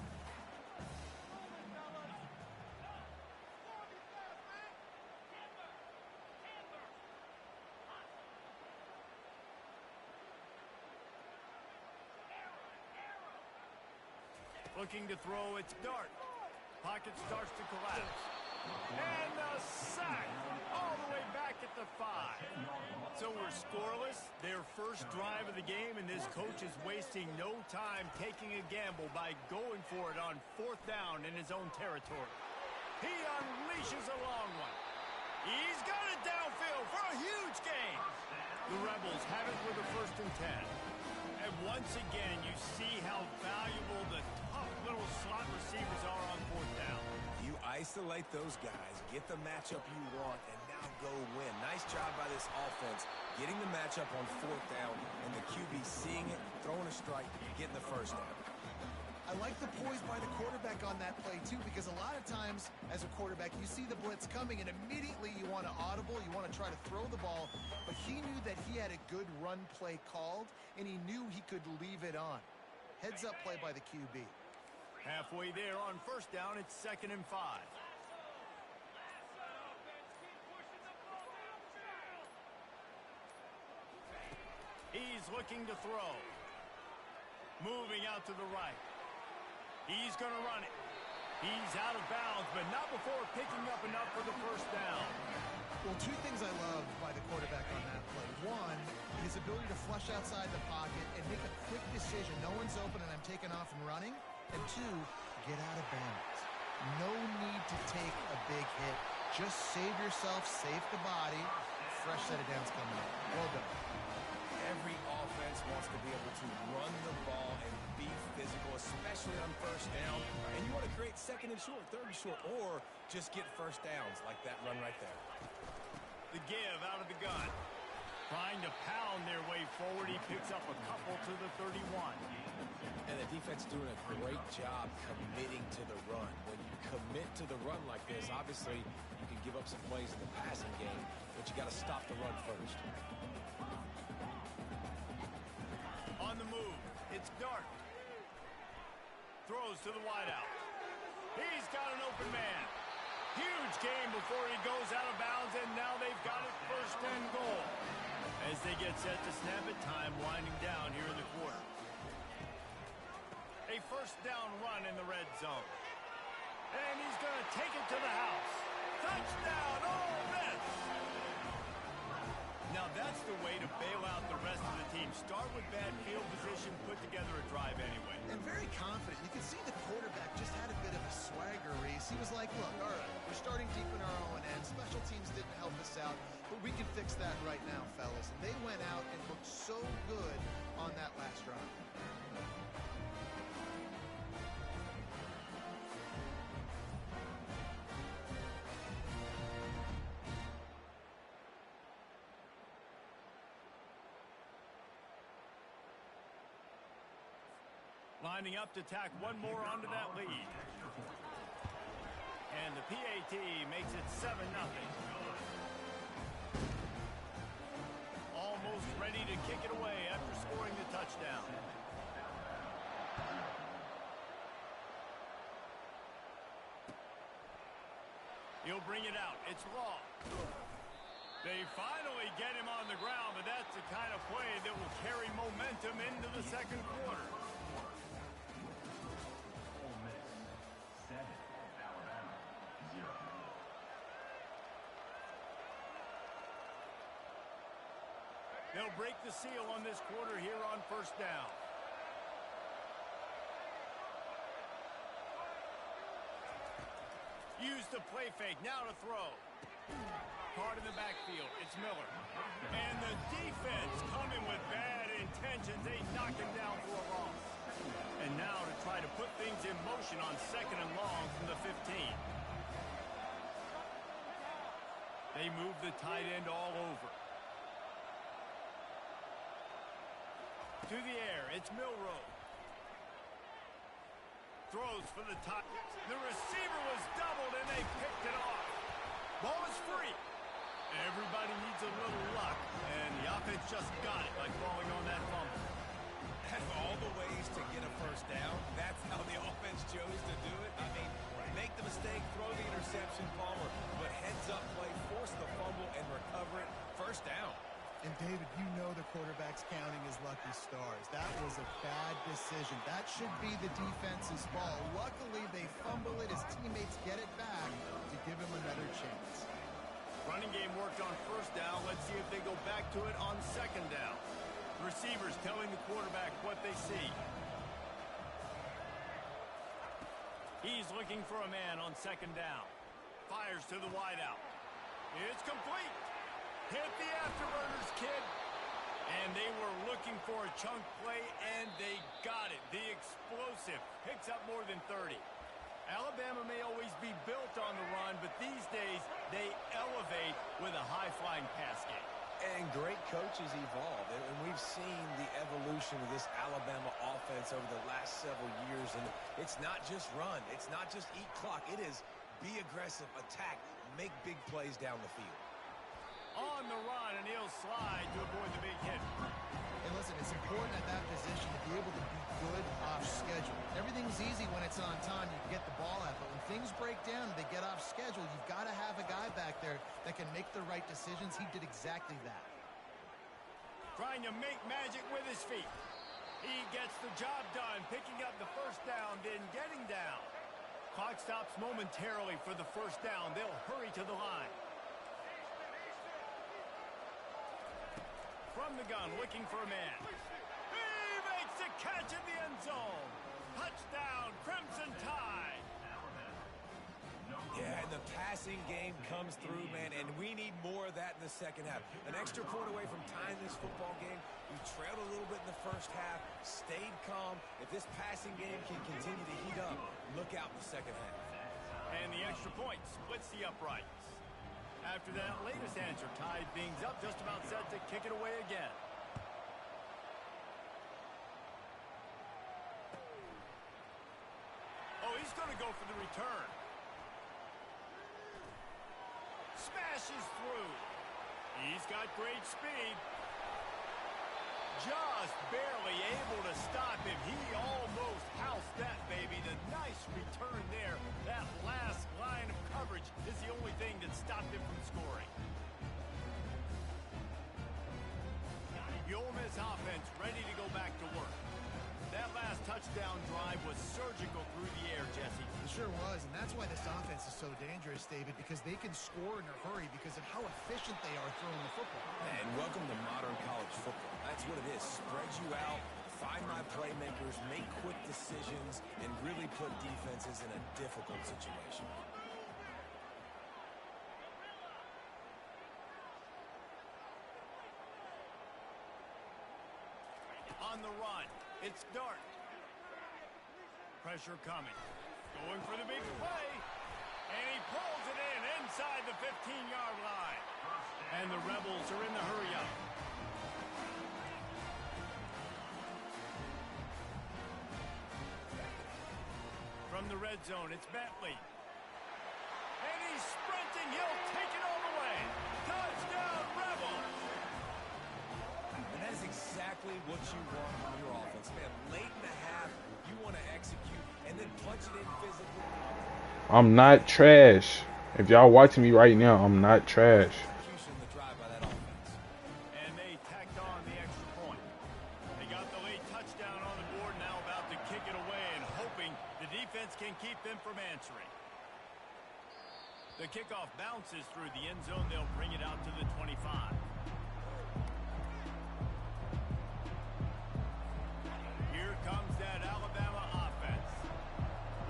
Looking to throw, it's Dart. Pocket starts to collapse. And a sack all the way back at the 5. So we're scoreless. Their first drive of the game, and this coach is wasting no time taking a gamble by going for it on 4th down in his own territory. He unleashes a long one. He's got it downfield for a huge gain. The Rebels have it with a 1st and 10. And once again, you see how valuable the tough little slot receivers are on 4th down. You isolate those guys, get the matchup you want, and now go win. Nice job by this offense, getting the matchup on 4th down, and the QB seeing it, throwing a strike, getting the 1st down. I like the poise by the quarterback on that play, too, because a lot of times as a quarterback, you see the blitz coming, and immediately you want to audible, you want to try to throw the ball, but he knew that he had a good run play called, and he knew he could leave it on. Heads up play by the QB. Halfway there on 1st down, it's 2nd and 5. He's looking to throw. Moving out to the right. He's going to run it. He's out of bounds, but not before picking up enough for the 1st down. Well, 2 things I love by the quarterback on that play. 1, his ability to flush outside the pocket and make a quick decision. No one's open and I'm taking off and running. And 2, get out of bounds. No need to take a big hit. Just save yourself, save the body. Fresh set of downs coming up. Well done. Every offense wants to be able to run the ball and be physical, especially on 1st down. And you want to create 2nd and short, 3rd and short, or just get 1st downs like that run right there. The give out of the gun. Trying to pound their way forward. He picks up a couple to the 31. And the defense doing a great job committing to the run. When you commit to the run like this, obviously you can give up some plays in the passing game, but you got to stop the run first. On the move, it's Dart. Throws to the wideout. He's got an open man. Huge game before he goes out of bounds, and now they've got it 1st and goal. As they get set to snap it, time winding down here in the quarter. A 1st down run in the red zone. And he's going to take it to the house. Touchdown, Ole Miss! Now that's the way to bail out the rest of the team. Start with bad field position, put together a drive anyway. And very confident. You can see the quarterback just had a bit of a swagger, Reese. He was like, look, all right, we're starting deep in our own end. Special teams didn't help us out, but we can fix that right now, fellas. And they went out and looked so good on that last drive. Lining up to tack one more onto that lead. And the PAT makes it 7-0. Almost ready to kick it away after scoring the touchdown. He'll bring it out. It's Law. They finally get him on the ground, but that's the kind of play that will carry momentum into the second quarter. Ole Miss 7, Alabama 0. They'll break the seal on this quarter here on first down. Use the play fake. Now to throw. Caught in the backfield. It's Miller. And the defense coming with bad intentions. They knock him down for a loss. And now to try to put things in motion on second and long from the 15. They move the tight end all over. To the air. It's Milroe. Throws for the top. The receiver was doubled, and they picked it off. Ball is free. Everybody needs a little luck, and the offense just got it by falling on that fumble. Of all the ways to get a first down, that's how the offense chose to do it. I mean, make the mistake, throw the interception, Palmer, but heads-up play, force the fumble, and recover it. First down. And, David, you know the quarterback's counting his lucky stars. That was a bad decision. That should be the defense's ball. Luckily, they fumble it. His teammates get it back to give him another chance. Running game worked on first down. Let's see if they go back to it on second down. Receivers telling the quarterback what they see. He's looking for a man on second down. Fires to the wideout. It's complete. Hit the afterburners, kid. And they were looking for a chunk play, and they got it. The explosive picks up more than 30. Alabama may always be built on the run, but these days they elevate with a high-flying pass game. And great coaches evolve, and we've seen the evolution of this Alabama offense over the last several years, and it's not just run. It's not just eat clock. It is be aggressive, attack, make big plays down the field. On the run, and he'll slide to avoid the big hit. And listen, it's important at that position to be able to be good off schedule. Everything's easy when it's on time. You can get the ball out, but when things break down and they get off schedule, you've got to have a guy back there that can make the right decisions. He did exactly that. Trying to make magic with his feet. He gets the job done, picking up the first down, then getting down. Clock stops momentarily for the first down. They'll hurry to the line. From the gun, looking for a man. He makes the catch in the end zone. Touchdown, Crimson Tide. Yeah, and the passing game comes through, man, and we need more of that in the second half. An extra point away from tying this football game. We trailed a little bit in the first half, stayed calm. If this passing game can continue to heat up, look out in the second half. And the extra point splits the uprights. After that latest answer tied things up, just about set to kick it away again. Oh, he's going to go for the return. Smashes through. He's got great speed. Just barely able to stop him. He almost housed that baby. The nice return there. That last line of coverage is the only thing that stopped him from scoring. The Ole Miss offense ready to go back to work. That last touchdown drive was surgical through the air, Jesse. It sure was, and that's why this offense is so dangerous, David, because they can score in a hurry because of how efficient they are throwing the football. And welcome to modern college football. That's what it is. Spread you out, find my playmakers, make quick decisions, and really put defenses in a difficult situation. On the run, it's Dart. Pressure coming. Going for the big play. And he pulls it in inside the 15-yard line. And the Rebels are in the hurry-up. From the red zone, it's Bentley. And he's sprinting. He'll take it all the way. Touchdown, Rebels. And that is exactly what you want from your offense, man. Late in the half, you want to execute and then punch it in physically. I'm not trash. If y'all watching me right now, I'm not trash. The drive by that offense. And they tacked on the extra point. They got the late touchdown on the board, now about to kick it away and hoping the defense can keep them from answering. The kickoff bounces through the end zone. They'll bring it out to the 25. Here comes that Alabama offense.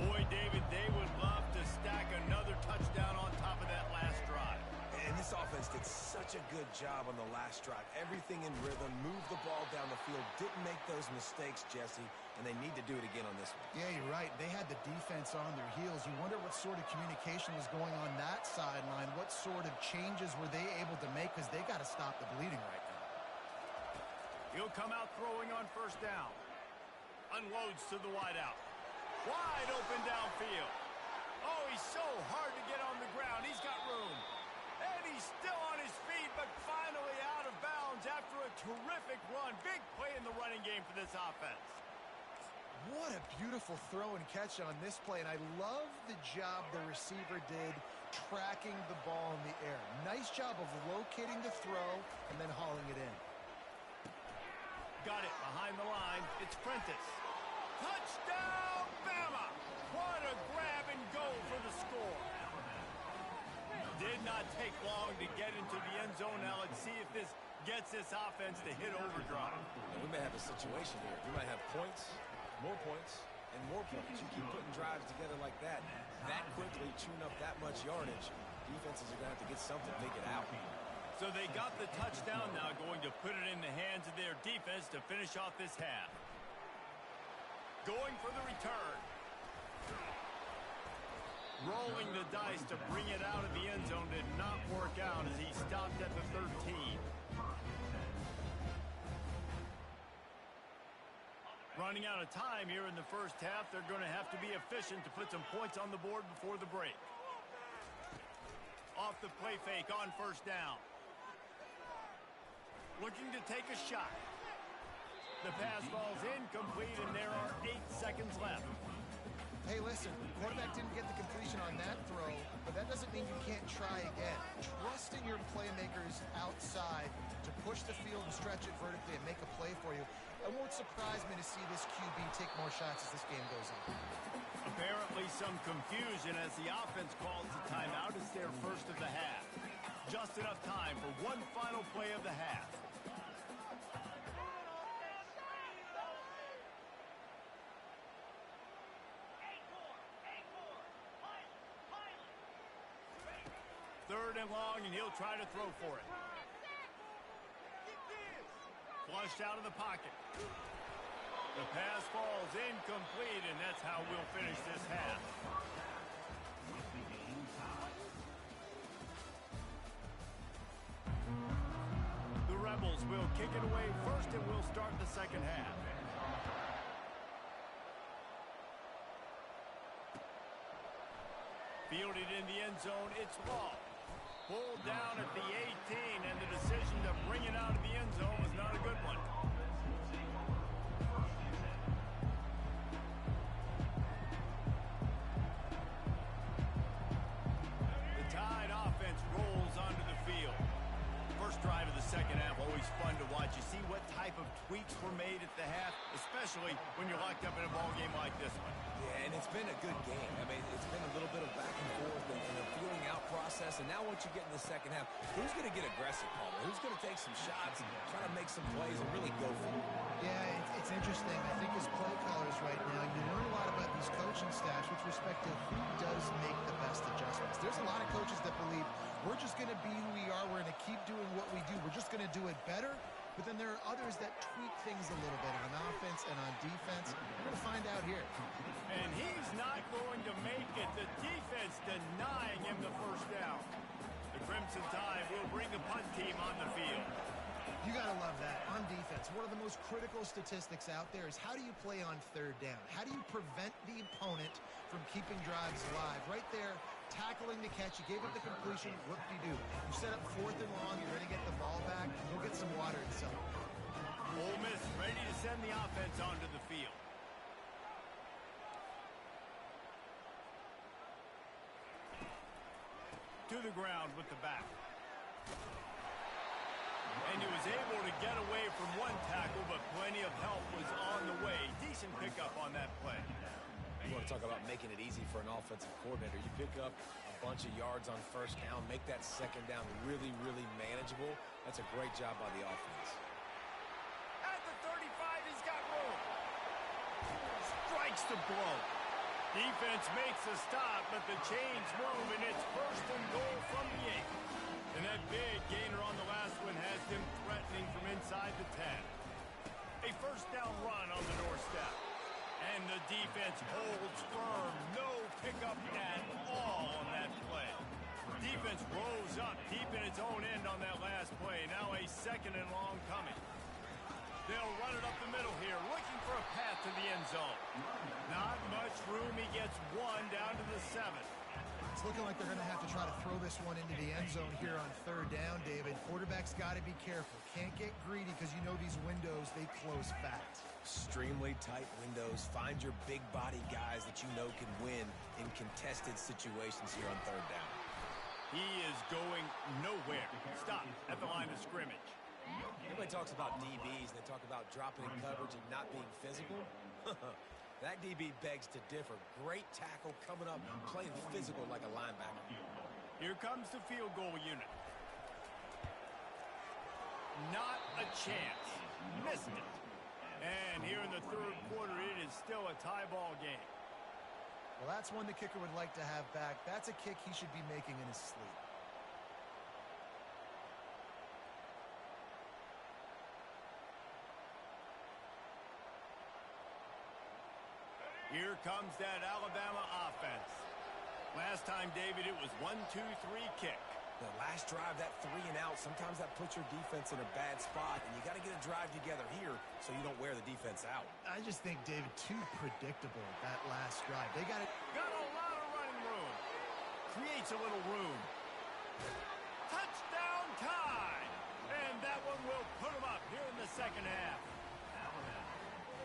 Boy, David, they would love to stack another touchdown on top of that last drive. And this offense did such a good job on the last drive. Everything in rhythm, moved the ball down the field, didn't make those mistakes, Jesse, and they need to do it again on this one. Yeah, you're right. They had the defense on their heels. You wonder what sort of communication was going on that sideline. What sort of changes were they able to make, because they got to stop the bleeding right now. He'll come out throwing on first down. Unloads to the wideout. Wide open downfield. Oh, he's so hard to get on the ground. He's got room. And he's still on his feet, but finally out of bounds after a terrific run. Big play in the running game for this offense. What a beautiful throw and catch on this play, and I love the job the receiver did tracking the ball in the air. Nice job of locating the throw and then hauling it in. Got it behind the line. It's Prentice. Touchdown, Bama! What a grab and go for the score. Did not take long to get into the end zone. Now let's see if this gets this offense to hit overdrive. We may have a situation here. We might have points, more points, and more points. You keep putting drives together like that quickly, tune up that much yardage, defenses are going to have to get something to make it out. So they got the touchdown, now going to put it in the hands of their defense to finish off this half. Going for the return. Rolling the dice to bring it out of the end zone did not work out as he stopped at the 13. Running out of time here in the first half. They're going to have to be efficient to put some points on the board before the break. Off the play fake on first down. Looking to take a shot. The pass falls incomplete, and there are 8 seconds left. Hey, listen, quarterback didn't get the completion on that throw, but that doesn't mean you can't try again. Trust in your playmakers outside to push the field and stretch it vertically and make a play for you. It won't surprise me to see this QB take more shots as this game goes on. Apparently some confusion as the offense calls the timeout. It's their first of the half. Just enough time for one final play of the half. Third and long, and he'll try to throw for it. Flushed out of the pocket. The pass falls incomplete, and that's how we'll finish this half. The Rebels will kick it away first, and we'll start the second half. Fielded in the end zone, it's Law. Pulled down at the 18, and the decision to bring it out of the end zone was not a good one. The Tide offense rolls onto the field. First drive of the second half, always fun to watch. You see what type of tweaks were made at the half, especially when you're locked up in a ball game like this one. Yeah, and it's been a good game. I mean, it's been a little bit of back and forth and a feeling out process. And now once you get in the second half, who's going to get aggressive, Palmer? Who's going to take some shots and try to make some plays and really go for it? Yeah, it's interesting. I think as play callers right now, you learn a lot about these coaching staffs with respect to who does make the best adjustments. There's a lot of coaches that believe we're just going to be who we are. We're going to keep doing what we do. We're just going to do it better. But then there are others that tweak things a little bit on offense and on defense. We're going to find out here. And he's not going to make it. The defense denying him the first down. The Crimson Tide will bring the punt team on the field. You got to love that. On defense, one of the most critical statistics out there is how do you play on third down? How do you prevent the opponent from keeping drives alive? Right there, tackling the catch. You gave up the completion. Whoop-de-doo. You set up 4th and long. You're going to get the ball back. Go get some water and celebrate. Ole Miss ready to send the offense onto the field. To the ground with the back. And he was able to get away from one tackle, but plenty of help was on the way. Decent pickup on that play. You want to talk about making it easy for an offensive coordinator. You pick up a bunch of yards on first down, make that second down really, really manageable. That's a great job by the offense. At the 35, he's got room. Strikes the blow. Defense makes a stop, but the chains move, and it's 1st and goal from the 8. And that big gainer on the last one has them threatening from inside the 10. A 1st down run on the doorstep. And the defense holds firm. No pickup at all on that play. Defense rose up deep in its own end on that last play. Now a 2nd and long coming. They'll run it up the middle here, looking for a path to the end zone. Not much room. He gets 1 down to the 7. It's looking like they're going to have to try to throw this one into the end zone here on 3rd down, David. Quarterback's got to be careful. Can't get greedy because you know these windows, they close fast. Extremely tight windows. Find your big body guys that you know can win in contested situations here on 3rd down. He is going nowhere. Stop at the line of scrimmage. Everybody talks about DBs, and they talk about dropping in coverage and not being physical. That DB begs to differ. Great tackle coming up, playing physical like a linebacker. Here comes the field goal unit. Not a chance. Missed it. And here in the 3rd quarter, it is still a tie ball game. Well, that's one the kicker would like to have back. That's a kick he should be making in his sleep. Here comes that Alabama offense. Last time, David, it was 1-2-3 kick. The last drive, that 3 and out, sometimes that puts your defense in a bad spot, and you got to get a drive together here so you don't wear the defense out. I just think, David, too predictable that last drive. They got a lot of running room. Creates a little room. Touchdown time! And that one will put him up here in the 2nd half.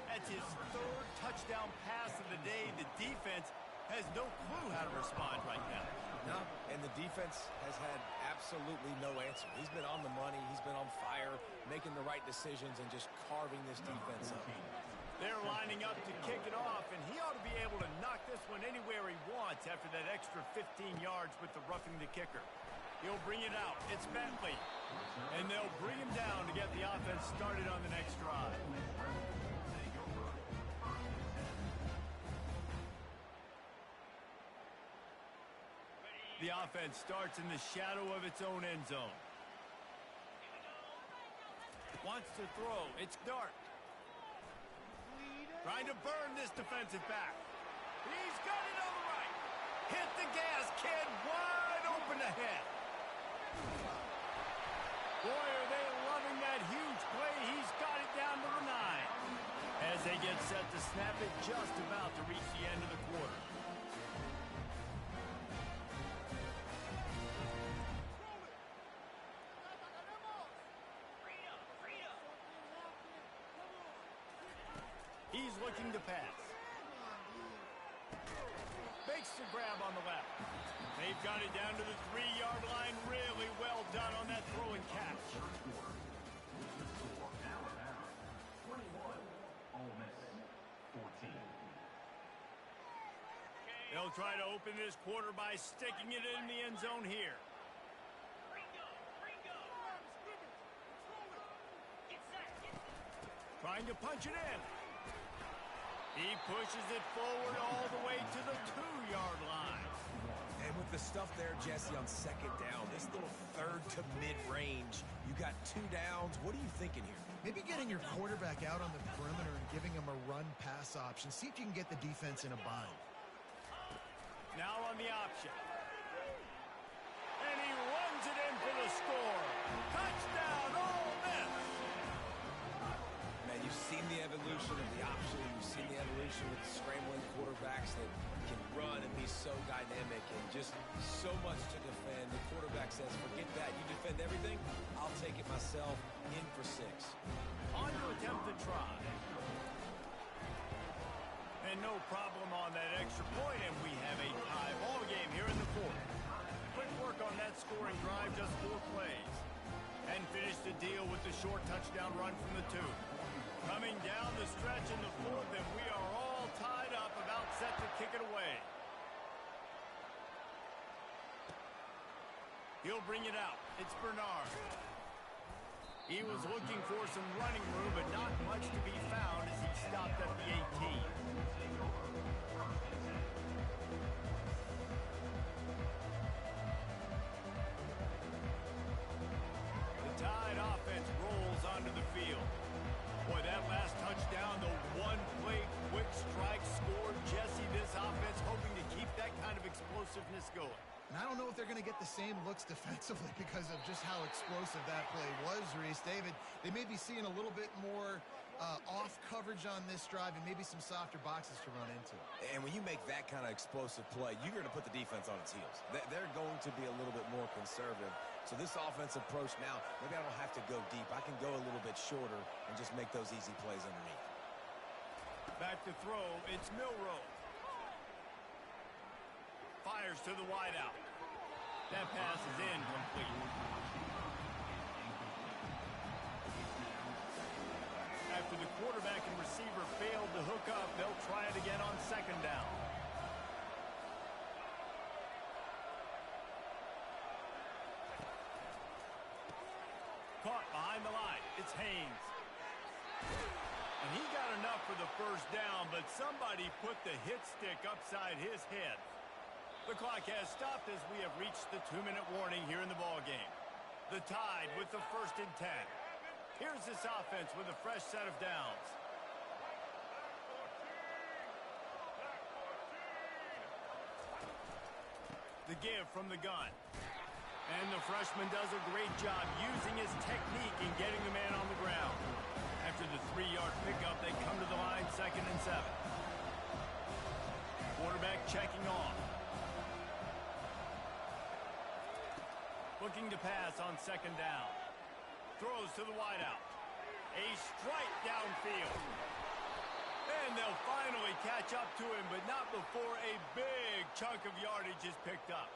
That's his 3rd touchdown pass of the day. The defense has no clue how to respond right now. No, and the defense has had absolutely no answer. He's been on the money. He's been on fire, making the right decisions and just carving this defense up. They're lining up to kick it off, and he ought to be able to knock this one anywhere he wants after that extra 15 yards with the roughing the kicker. He'll bring it out. It's Bentley. And they'll bring him down to get the offense started on the next drive. The offense starts in the shadow of its own end zone. Wants to throw. It's dark. Trying to burn this defensive back. He's got it on the right. Hit the gas, kid. Wide open ahead. Boy, are they loving that huge play. He's got it down to the 9. As they get set to snap it, just about to reach the end of the quarter. He's looking to pass. Makes the grab on the left. They've got it down to the 3-yard line. Really well done on that throw and catch. Alabama 21, Ole Miss 14. They'll try to open this quarter by sticking it in the end zone here. Trying to punch it in. He pushes it forward all the way to the 2-yard line. And with the stuff there, Jesse, on 2nd down, this little 3rd to mid-range, you got 2 downs. What are you thinking here? maybe getting your quarterback out on the perimeter and giving him a run-pass option. See if you can get the defense in a bind. Now on the option. And he runs it in for the score. Touchdown, Ole Miss. combination with scrambling quarterbacks that can run and be so dynamic and just so much to defend. The quarterback says, forget that. You defend everything, I'll take it myself. In for 6. On to attempt the try. And no problem on that extra point, and we have a tie ball game here in the 4th. Quick work on that scoring drive, just 4 plays. And finish the deal with the short touchdown run from the 2. Coming down the stretch in the 4th, and we are all tied up, about set to kick it away. He'll bring it out. It's Bernard. He was looking for some running room, but not much to be found as he stopped at the 18. The Tide offense rolls onto the field. Boy, that last touchdown, the one-play quick strike score. Jesse, this offense hoping to keep that kind of explosiveness going. And I don't know if they're going to get the same looks defensively because of just how explosive that play was, Reese. David, they may be seeing a little bit more off coverage on this drive and maybe some softer boxes to run into. And when you make that kind of explosive play, you're going to put the defense on its heels. They're going to be a little bit more conservative. So this offensive approach now, maybe I don't have to go deep. I can go a little bit shorter and just make those easy plays underneath. Back to throw, it's Milroe. Fires to the wideout. That pass is incomplete. After the quarterback and receiver failed to hook up, they'll try it again on 2nd down. Caught behind the line. It's Haynes. And he got enough for the 1st down, but somebody put the hit stick upside his head. The clock has stopped as we have reached the 2-minute warning here in the ballgame. The Tide with the 1st and 10. Here's this offense with a fresh set of downs. The give from the gun. And the freshman does a great job using his technique in getting the man on the ground. After the 3-yard pickup, they come to the line 2nd and 7. Quarterback checking off. Looking to pass on 2nd down. Throws to the wideout. A strike downfield. And they'll finally catch up to him, but not before a big chunk of yardage is picked up.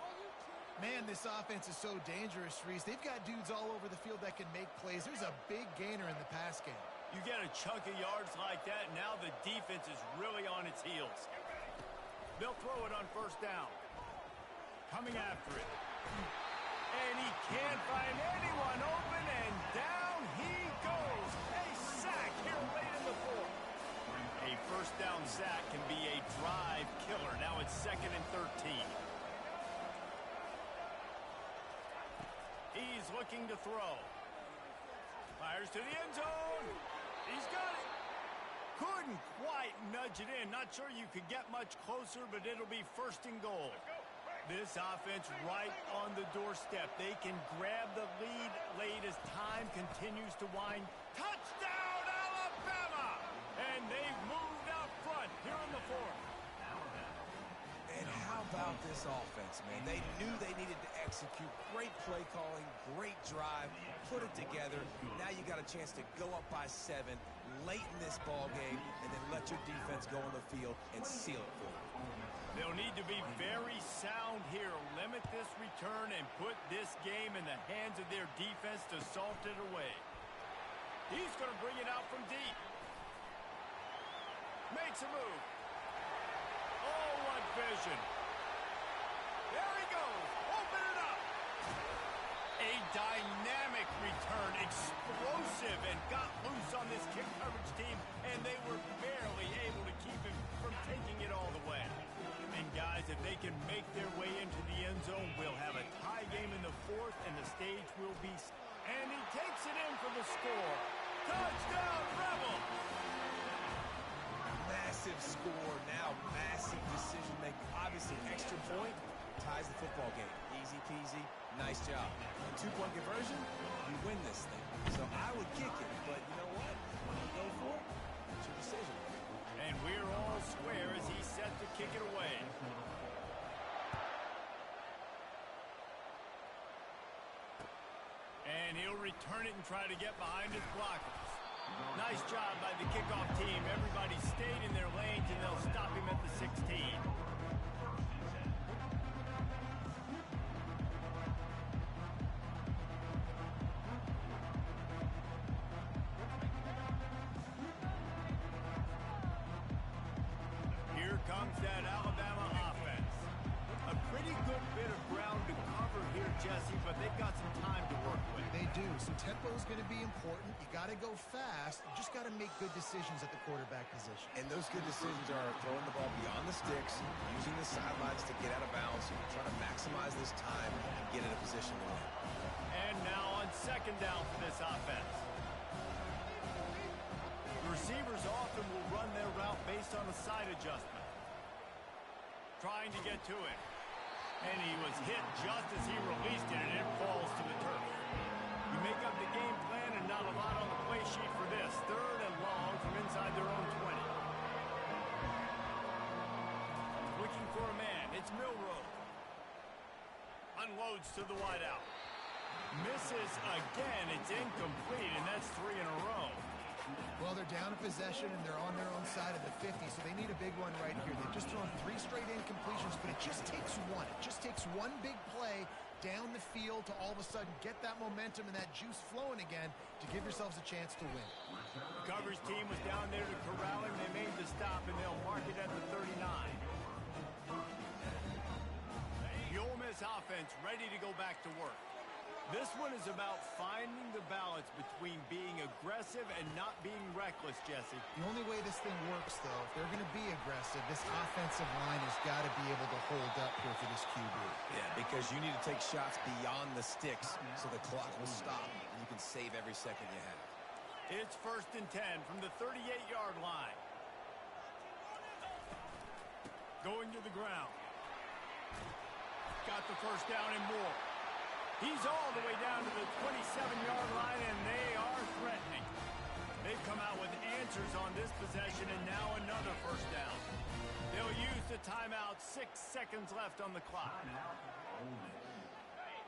Man, this offense is so dangerous, Reese. They've got dudes all over the field that can make plays. There's a big gainer in the pass game. You get a chunk of yards like that, now the defense is really on its heels. They'll throw it on 1st down. Coming after it. And he can't find anyone open, and down he goes. A sack here late in the 4th. A 1st down sack can be a drive killer. Now it's 2nd and 13. He's looking to throw. Fires to the end zone. He's got it. Couldn't quite nudge it in. Not sure you could get much closer, but it'll be 1st and goal. This offense right on the doorstep. They can grab the lead late as time continues to wind. Touchdown, Alabama! And they've moved out front here in the 4th. And how about this offense, man? They knew they needed to execute. Great play calling, great drive, put it together. Now you got a chance to go up by 7 late in this ball game and then let your defense go on the field and seal it for you. They'll need to be very sound here. Limit this return and put this game in the hands of their defense to salt it away. He's going to bring it out from deep. Makes a move. Oh, what vision. There he goes. Open it up. A dynamic return. Explosive and got loose on this kick coverage team, and they were barely able to keep him from taking it all the way. And guys, if they can make their way into the end zone, we'll have a tie game in the 4th, and the stage will be... And he takes it in for the score. Touchdown, Rebel! Massive score, now massive decision making. Obviously, extra point ties the football game. Easy peasy, nice job. A 2-point conversion, you win this thing. So I would kick it, but you know what? I'm going to go for it. It's your decision. And we're all square as he's set to kick it away. And he'll return it and try to get behind his blockers. Nice job by the kickoff team. Everybody stayed in their lanes, and they'll stop him at the 16. Here comes that Alabama offense. A pretty good bit of ground to cover here, Jesse, but they've got some time to work with. They do. So tempo is going to be important. You got to go fast. You just got to make good decisions at the quarterback position. And those good decisions are throwing the ball beyond the sticks, using the sidelines to get out of bounds, trying to maximize this time and get in a position to win. And now on second down for this offense. The receivers often will run their route based on a side adjustment. Trying to get to it. And he was hit just as he released it, and it falls to the turf. You make up the game plan and not a lot on the play sheet for this. Third and long from inside their own 20. Looking for a man. It's Milroe. Unloads to the wideout. Misses again. It's incomplete, and that's 3 in a row. Well, they're down a possession, and they're on their own side of the 50, so they need a big one right here. They've just thrown 3 straight incompletions, but it just takes one. It just takes one big play down the field to all of a sudden get that momentum and that juice flowing again to give yourselves a chance to win. The coverage team was down there to corral him. They made the stop, and they'll mark it at the 39. The Ole Miss offense ready to go back to work. This one is about finding the balance between being aggressive and not being reckless, Jesse. The only way this thing works, though, if they're going to be aggressive, this offensive line has got to be able to hold up here for this QB. Yeah, because you need to take shots beyond the sticks so the clock will stop and you can save every second you have. It's 1st and 10 from the 38-yard line. Going to the ground. Got the first down and more. He's all the way down to the 27-yard line, and they are threatening. They've come out with answers on this possession, and now another first down. They'll use the timeout. 6 seconds left on the clock.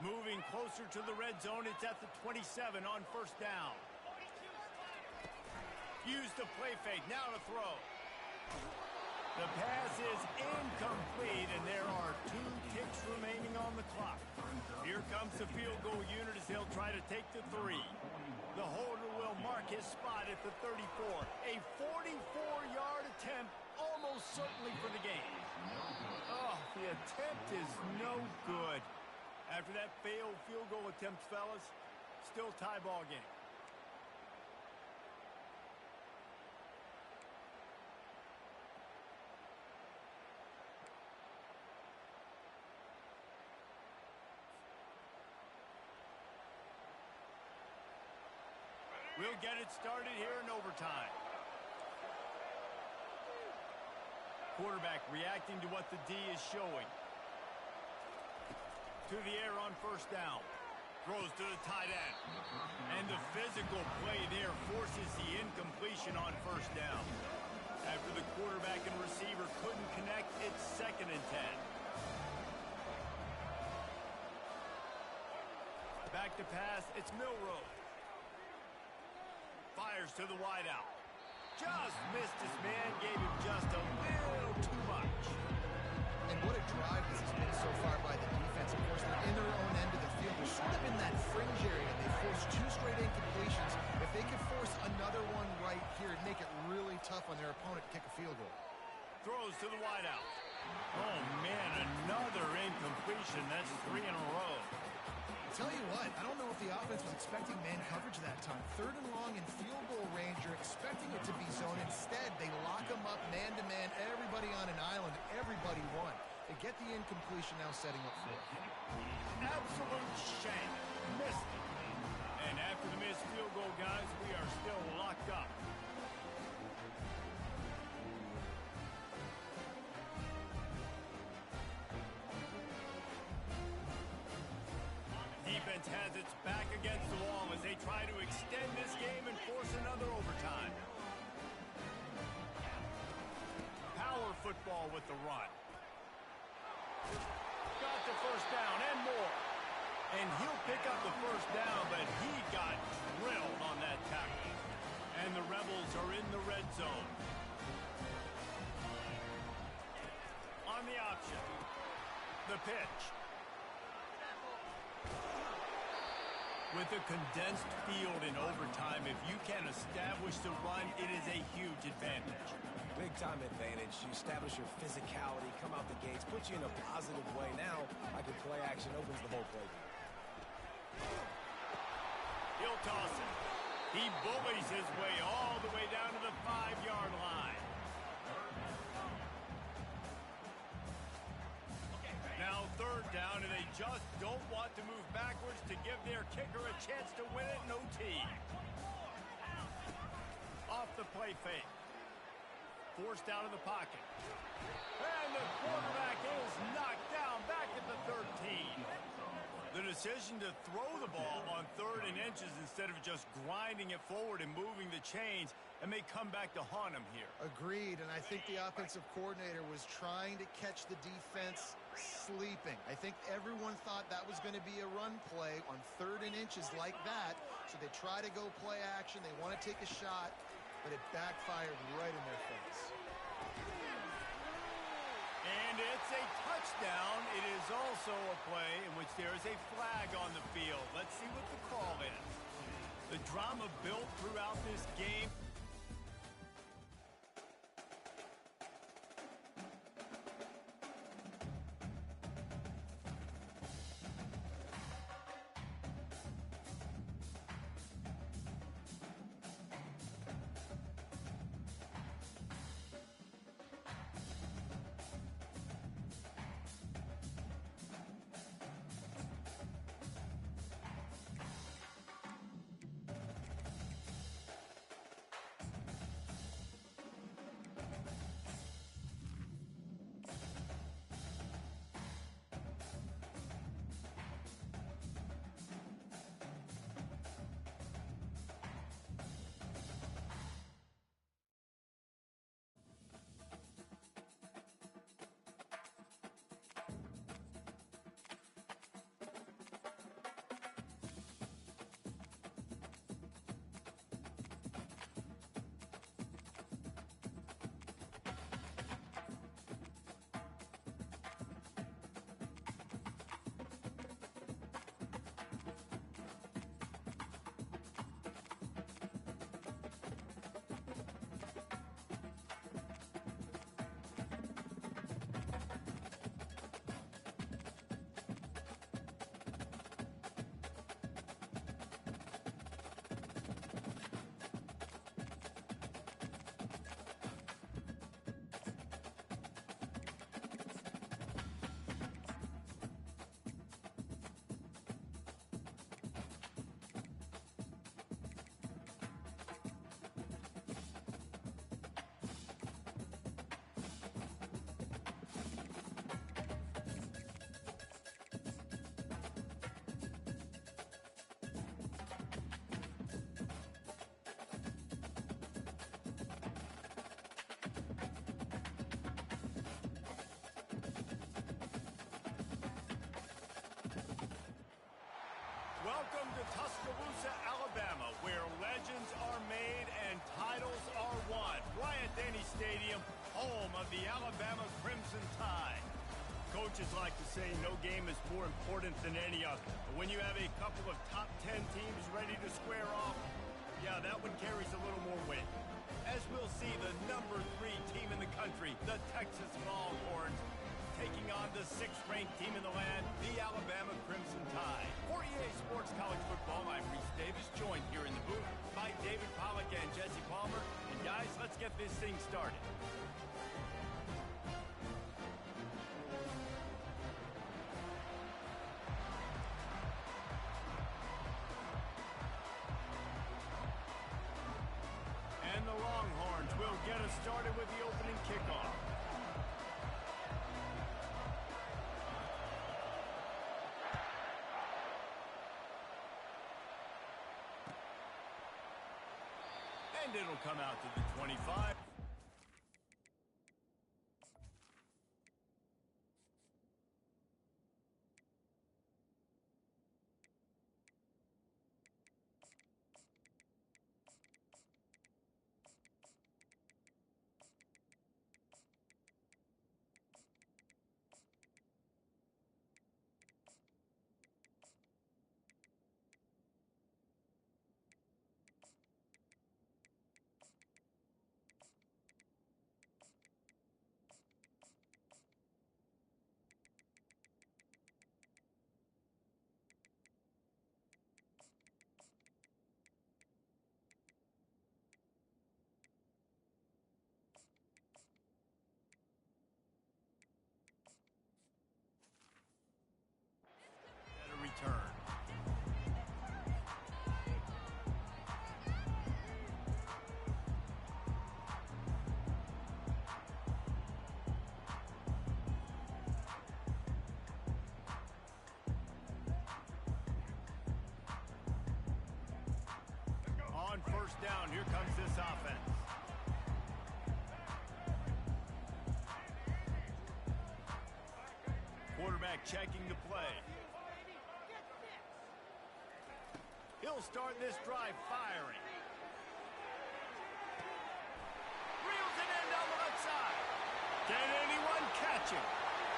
Moving closer to the red zone. It's at the 27 on first down. Use the play fake. Now to throw. The pass is incomplete, and there are 2 ticks remaining on the clock. Here comes the field goal unit as they'll try to take the 3. The holder will mark his spot at the 34. A 44-yard attempt, almost certainly for the game. Oh, the attempt is no good. After that failed field goal attempt, fellas, still tie ball game. We'll get it started here in overtime. Quarterback reacting to what the D is showing. To the air on first down. Throws to the tight end. And the physical play there forces the incompletion on first down. After the quarterback and receiver couldn't connect, it's 2nd and 10. Back to pass, it's Milroe. Fires to the wideout. Just missed his man, gave him just a little too much. And what a drive this has been so far by the defense. Of course, they're in their own end of the field. They're sort of in that fringe area. They forced 2 straight incompletions. If they could force another one right here, it'd make it really tough on their opponent to kick a field goal. Throws to the wideout. Oh, man, another incompletion. That's 3 in a row. Tell you what, I don't know if the offense was expecting man coverage that time. 3rd and long in field goal range, you're expecting it to be zone. Instead, they lock them up man-to-man, everybody on an island, everybody won. They get the incompletion now setting up for it. Absolute shame. Missed it. And after the missed field goal, guys, we are still locked up. Defense has its back against the wall as they try to extend this game and force another overtime. power football with the run. Got the first down and more. And he'll pick up the first down, but he got drilled on that tackle. And the Rebels are in the red zone. On the option. The pitch. With a condensed field in overtime, if you can establish the run, it is a huge advantage. Big-time advantage. You establish your physicality, come out the gates, put you in a positive way. Now, I can play action, opens the whole play. He'll toss it. He bullies his way all the way down to the 5-yard line. Now third down, and they just don't want to move backwards to give their kicker a chance to win it in OT. Off the play fake. Forced out of the pocket. And the quarterback is knocked down back at the 13. The decision to throw the ball on 3rd and inches instead of just grinding it forward and moving the chains, and may come back to haunt him here. Agreed, and I think the offensive coordinator was trying to catch the defense sleeping. I think everyone thought that was going to be a run play on 3rd and inches like that, so they try to go play action. They want to take a shot, but it backfired right in their face. And it's a touchdown. It is also a play in which there is a flag on the field. Let's see what the call is. The drama built throughout this game. Welcome to Tuscaloosa, Alabama, where legends are made and titles are won. Bryant-Denny Stadium, home of the Alabama Crimson Tide. Coaches like to say no game is more important than any other. But when you have a couple of top 10 teams ready to square off, yeah, that one carries a little more weight. As we'll see, the number 3 team in the country, the Texas Longhorns, taking on the 6th-ranked team in the land, the Alabama Crimson Tide. For EA Sports College Football, I'm Reese Davis, joined here in the booth by David Pollack and Jesse Palmer. And guys, let's get this thing started. And the Longhorns will get us started with the opening kickoff. And it'll come out to the 25. touchdown. Here comes this offense. Quarterback checking the play. He'll start this drive firing. Reels it in down the left side. Can anyone catch it?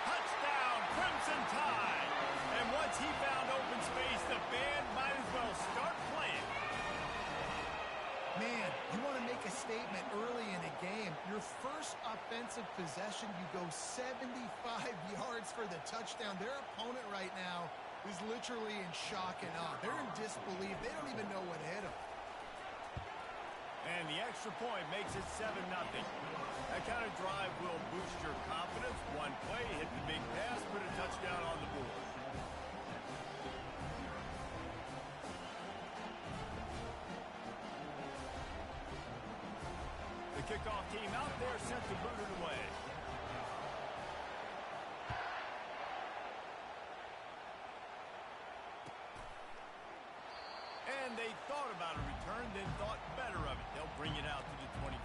Touchdown, Crimson Tide. And once he found open space, the band might as well start playing. Man, you want to make a statement early in a game. Your first offensive possession, you go 75 yards for the touchdown. Their opponent right now is literally in shock and awe. They're in disbelief. They don't even know what hit them. And the extra point makes it 7-0. That kind of drive will boost your confidence. One play, hit the big pass, put a touchdown on the board. The kickoff team out there set to boot it away. And they thought about a return, then thought better of it. They'll bring it out to the 25.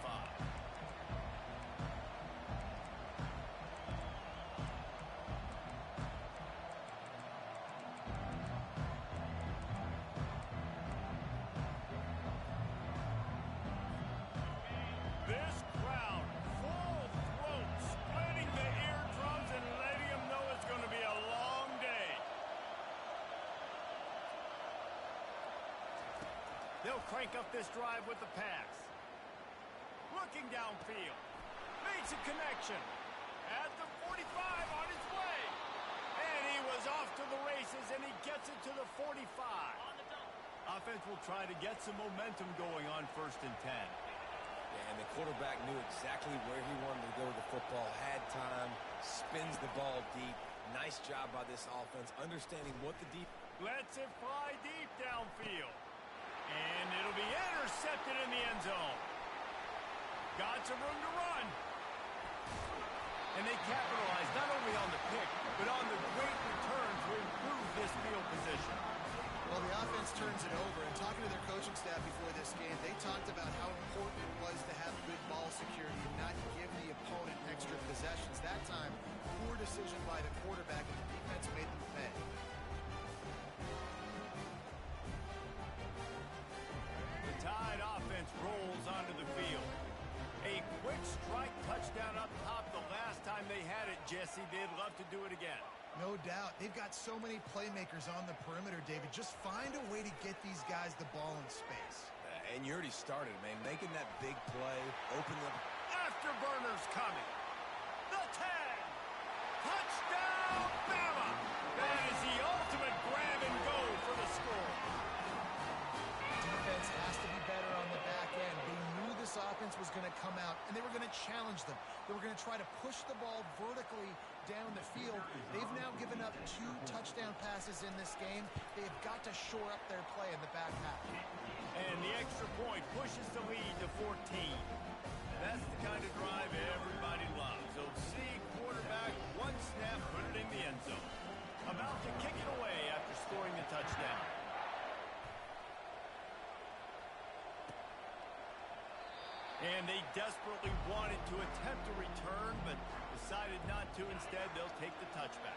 This crowd, full throat, splitting the eardrums and letting them know it's going to be a long day. They'll crank up this drive with the pass. Looking downfield. Makes a connection. At the 45 on his way. And he was off to the races, and he gets it to the 45. Offense will try to get some momentum going on 1st and 10. Yeah, and the quarterback knew exactly where he wanted to go with the football, had time, spins the ball deep. Nice job by this offense, understanding what the deep... Lets it fly deep downfield. And it'll be intercepted in the end zone. Got some room to run. And they capitalize not only on the pick, but on the great return to improve this field position. Well, the offense turns it over, and talking to their coaching staff before this game, they talked about how important it was to have good ball security and not give the opponent extra possessions. That time, poor decision by the quarterback, and the defense made them pay. The Tide offense rolls onto the field. A quick strike touchdown up top the last time they had it, Jesse. They'd love to do it again. No doubt. They've got so many playmakers on the perimeter, David. Just find a way to get these guys the ball in space. And you already started, man, making that big play, open up. Afterburners coming. The 10. Touchdown, Bama. That is the ultimate grab and go for the score. Defense has to be better on the back end. They knew this offense was going to come out, and they were going to challenge them. They were going to try to push the ball vertically down the field. They've now given up 2 touchdown passes in this game. They've got to shore up their play in the back half. And the extra point pushes the lead to 14. That's the kind of drive everybody loves. So see quarterback, one snap, put it in the end zone. About to kick it away after scoring the touchdown. And they desperately wanted to attempt a return, but decided not to. Instead, they'll take the touchback.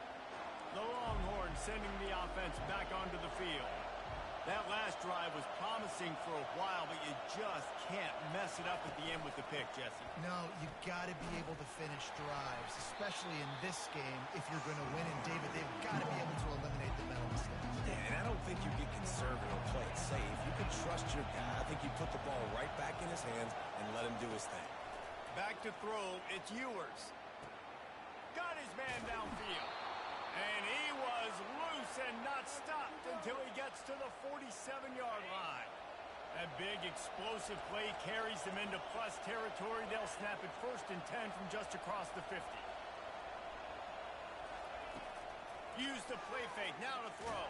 The Longhorns sending the offense back onto the field. That last drive was promising for a while, but you just can't mess it up at the end with the pick, Jesse. No, you've got to be able to finish drives, especially in this game if you're going to win. And, David, they've got to be able to eliminate the mental mistakes. Yeah, and I don't think you get conservative or play it safe. You can trust your guy. I think you put the ball right back in his hands and let him do his thing. Back to throw, it's Ewers. Got his man downfield. And he was loose and not stopped until he gets to the 47-yard line. That big explosive play carries them into plus territory. They'll snap it 1st and 10 from just across the 50. Use the play fake, now to throw.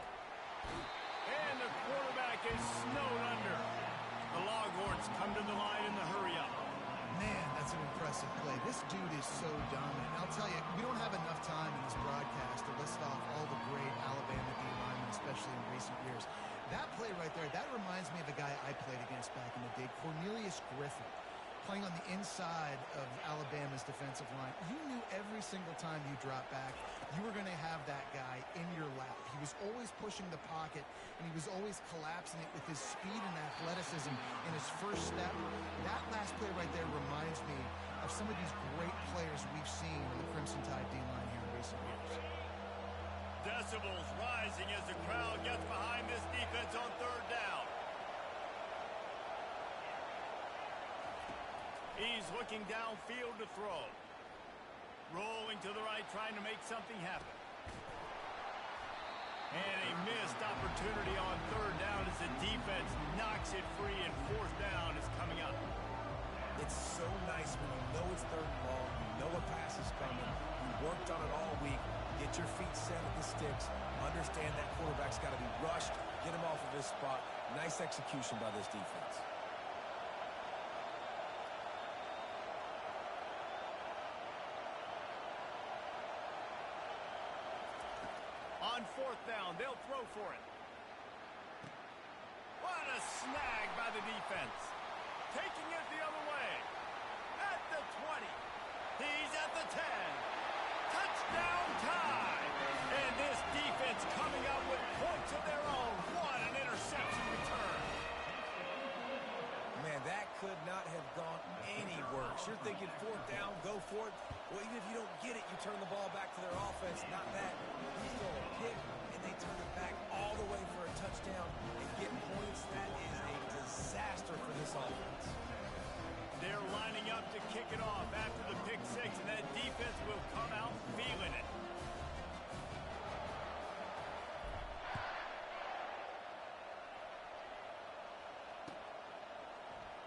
And the quarterback is snowed under. The Longhorns come to the line in the hurry-up. Man, that's an impressive play. This dude is so dominant. I'll tell you, we don't have enough time in this broadcast to list off all the great Alabama D linemen, especially in recent years. That play right right there, that reminds me of a guy I played against back in the day, Cornelius Griffin, playing on the inside of Alabama's defensive line. You knew every single time you dropped back, you were going to have that guy in your lap. He was always pushing the pocket, and he was always collapsing it with his speed and athleticism in his first step. That last play right there reminds me of some of these great players we've seen on the Crimson Tide D-line here in recent years. Decibels rising as the crowd gets behind this defense on third down. He's looking downfield to throw. Rolling to the right, trying to make something happen. And a missed opportunity on third down as the defense knocks it free, and fourth down is coming up. It's so nice when you know it's third and long, you know a pass is coming, you worked on it all week, get your feet set at the sticks, understand that quarterback's got to be rushed, get him off of his spot. Nice execution by this defense. On fourth down, they'll throw for it. What a snag by the defense. Taking it the other way. At the 20. He's at the 10. Touchdown time. And this defense coming up with points of their own. What an interception return. Man, that could not have gone any worse. You're thinking fourth down, go for it. Well, even if you don't get it, you turn the ball back to their offense. Not that. He's going to pick, and they turn it back all the way for a touchdown and get points. That is a disaster for this offense. They're lining up to kick it off after the pick six, and that defense will come out feeling it.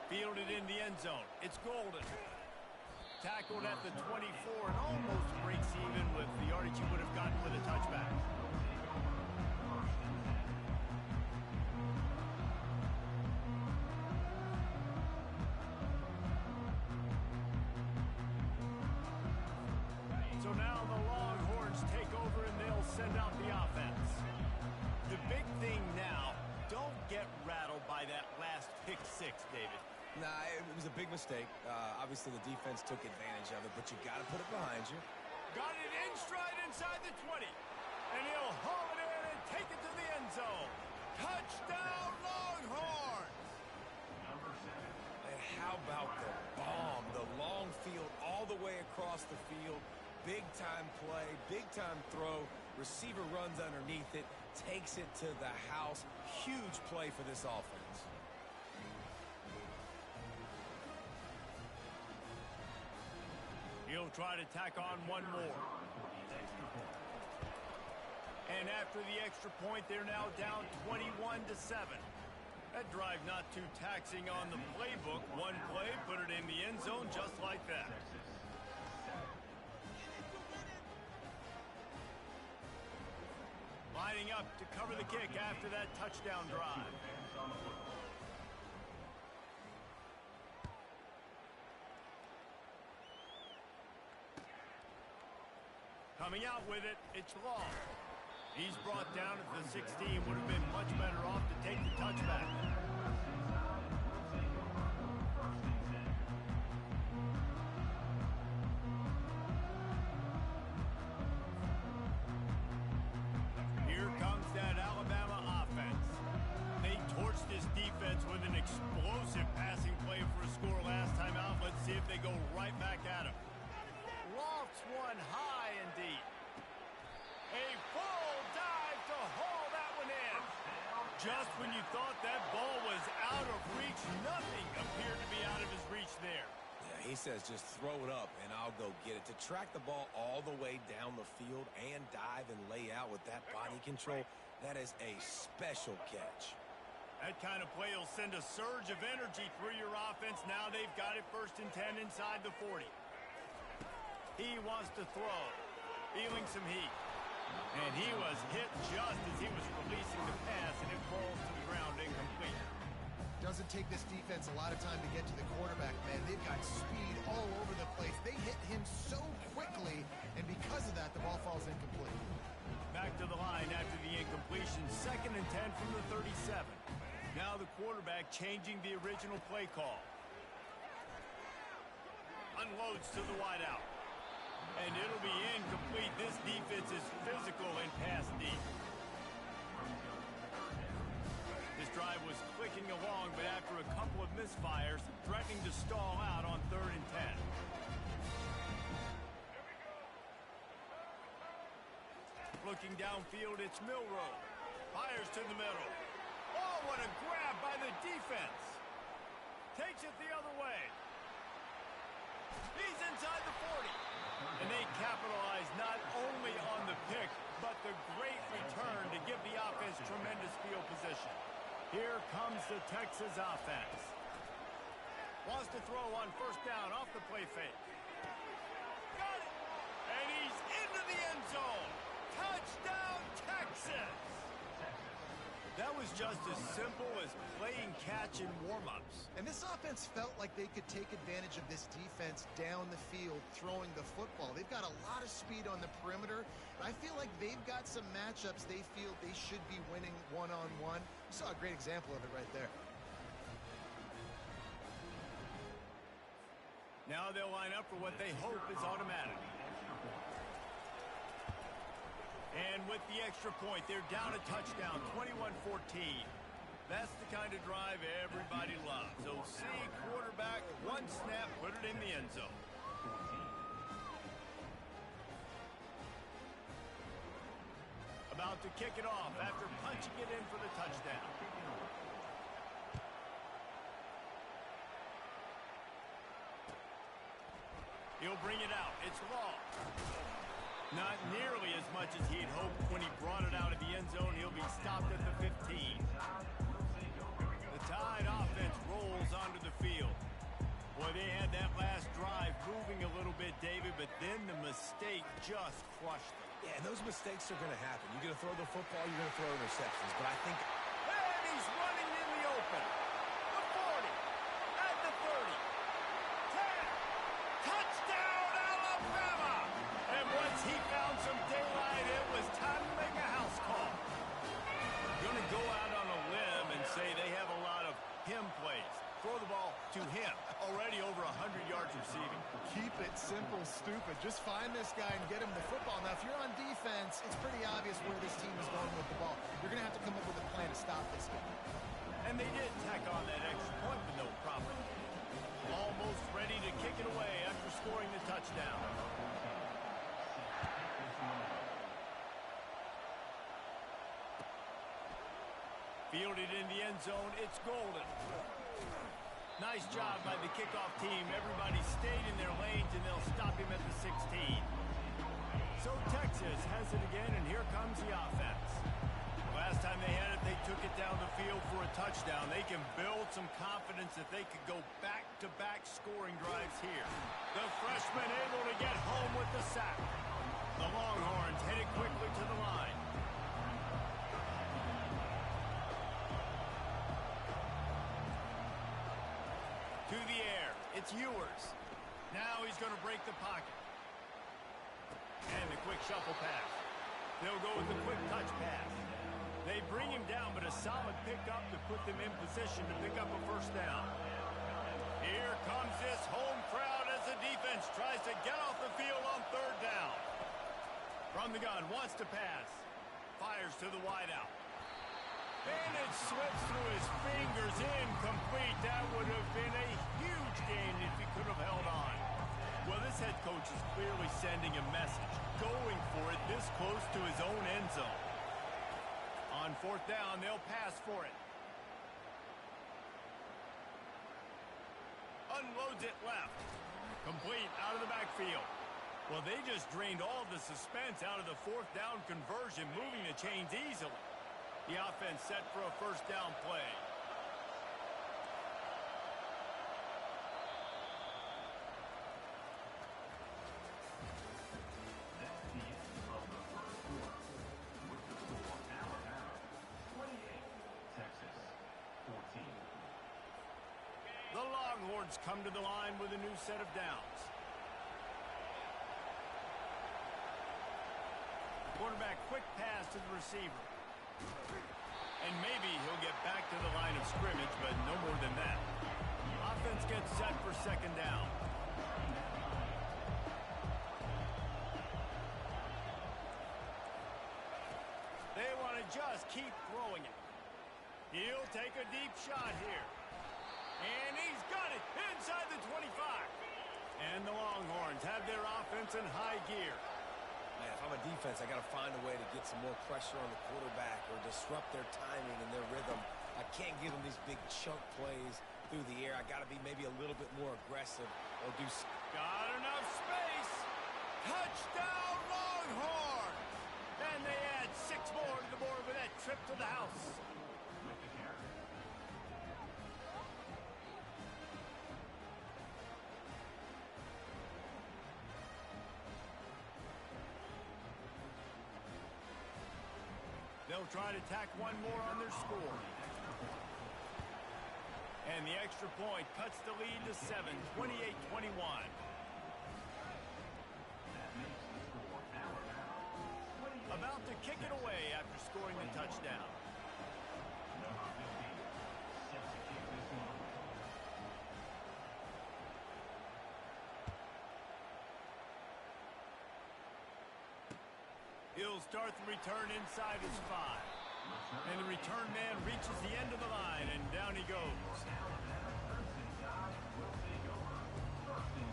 Fielded in the end zone. It's Golden. Tackled at the 24 and almost breaks even with the yardage he would have gotten with a touchback. So now the Longhorns take over and they'll send out the offense. The big thing now, don't get rattled by that last pick six, David. Nah, it was a big mistake. Obviously, the defense took advantage of it, but you got to put it behind you. Got it in stride inside the 20. And he'll haul it in and take it to the end zone. Touchdown, Longhorns! And how about the bomb? The long field all the way across the field. Big-time play, big-time throw. Receiver runs underneath it, takes it to the house. Huge play for this offense. He'll try to tack on one more. And after the extra point, they're now down 21-7. That drive not too taxing on the playbook. One play, put it in the end zone just like that. Lining up to cover the kick after that touchdown drive. Coming out with it, it's Law. He's brought down at the 16. Would have been much better off to take the touchback. Here comes that Alabama offense. They torched this defense with an explosive passing play for a score last time out. Let's see if they go right back at him. Lofts one high and deep. A full dive to haul that one in. Just when you thought that ball was out of reach, nothing appeared to be out of his reach there. Yeah, he says just throw it up and I'll go get it. To track the ball all the way down the field and dive and lay out with that body control, that is a special catch. That kind of play will send a surge of energy through your offense. Now they've got it 1st and 10 inside the 40. He wants to throw, feeling some heat. And he was hit just as he was releasing the pass, and it falls to the ground incomplete. Doesn't take this defense a lot of time to get to the quarterback, man. They've got speed all over the place. They hit him so quickly, and because of that, the ball falls incomplete. Back to the line after the incompletion. 2nd and 10 from the 37. Now the quarterback changing the original play call. Unloads to the wideout. And it'll be incomplete. This defense is physical and pass deep. This drive was clicking along, but after a couple of misfires, threatening to stall out on 3rd and 10. Looking downfield, it's Milroe. Fires to the middle. Oh, what a grab by the defense. Takes it the other way. He's inside the 40. And they capitalize not only on the pick, but the great return to give the offense tremendous field position. Here comes the Texas offense. Wants to throw on 1st down off the play fake. Got it. And he's into the end zone. Touchdown, Texas. That was just as simple as playing catch in warm-ups. And this offense felt like they could take advantage of this defense down the field throwing the football. They've got a lot of speed on the perimeter. I feel like they've got some matchups they feel they should be winning one-on-one. You saw a great example of it right there. Now they'll line up for what they hope is automatic. And with the extra point, they're down a touchdown, 21-14. That's the kind of drive everybody loves. So see quarterback, one snap, put it in the end zone. About to kick it off after punching it in for the touchdown. He'll bring it out. It's Law. Not nearly as much as he had hoped when he brought it out of the end zone. He'll be stopped at the 15. The Tide offense rolls onto the field. Boy, they had that last drive moving a little bit, David, but then the mistake just crushed them. Yeah, and those mistakes are going to happen. You're going to throw the football, you're going to throw interceptions. But I think... And he's running in the open. The 40. At the 30. 10. Touchdown, Alabama! And once he found some daylight, it was time to make a house call. Going to go out on a limb and say they have a lot of him plays. Throw the ball to him. Already over 100 yards receiving. Keep it simple, stupid. Just find this guy and get him the football. Now, if you're on defense, it's pretty obvious where this team is going with the ball. You're going to have to come up with a plan to stop this guy. And they did tack on that extra point with no problem. Almost ready to kick it away after scoring the touchdown. Fielded in the end zone, it's Golden. Nice job by the kickoff team. Everybody stayed in their lanes, and they'll stop him at the 16. So Texas has it again, and here comes the offense. Last time they had it, they took it down the field for a touchdown. They can build some confidence that they could go back-to-back scoring drives here. The freshman able to get home with the sack. The Longhorns headed quickly to the line. To the air, it's Ewers. Now he's going to break the pocket. And the quick shuffle pass. They'll go with the quick touch pass. They bring him down, but a solid pickup to put them in position to pick up a 1st down. Here comes this home crowd as the defense tries to get off the field on 3rd down. From the gun, wants to pass. Fires to the wideout. And it slips through his fingers, incomplete. That would have been a huge gain if he could have held on. Well, this head coach is clearly sending a message, going for it this close to his own end zone. On 4th down, they'll pass for it. Unloads it left. Complete out of the backfield. Well, they just drained all the suspense out of the 4th down conversion, moving the chains easily. The offense set for a 1st down play. That's the end of the first quarter. With the score, Alabama 28, Texas 14. The Longhorns come to the line with a new set of downs. Quarterback quick pass to the receiver. And maybe he'll get back to the line of scrimmage, but no more than that. Offense gets set for second down. They want to just keep throwing it. He'll take a deep shot here. And he's got it inside the 25. And the Longhorns have their offense in high gear. Man, if I'm a defense, I got to find a way to get some more pressure on the quarterback or disrupt their timing and their rhythm. I can't give them these big chunk plays through the air. I got to be maybe a little bit more aggressive or do. Got enough space. Touchdown, Longhorns. And they add 6 more to the board with that trip to the house. With the carry. They'll try to tack one more on their score. And the extra point cuts the lead to 7, 28-21. That makes the score Alabama 28. About to kick it away after scoring the touchdown. Number 15 set to kick this one away. He'll start the return inside his 5. And the return man reaches the end of the line, and down he goes. Alabama, first and 5 will take over. First and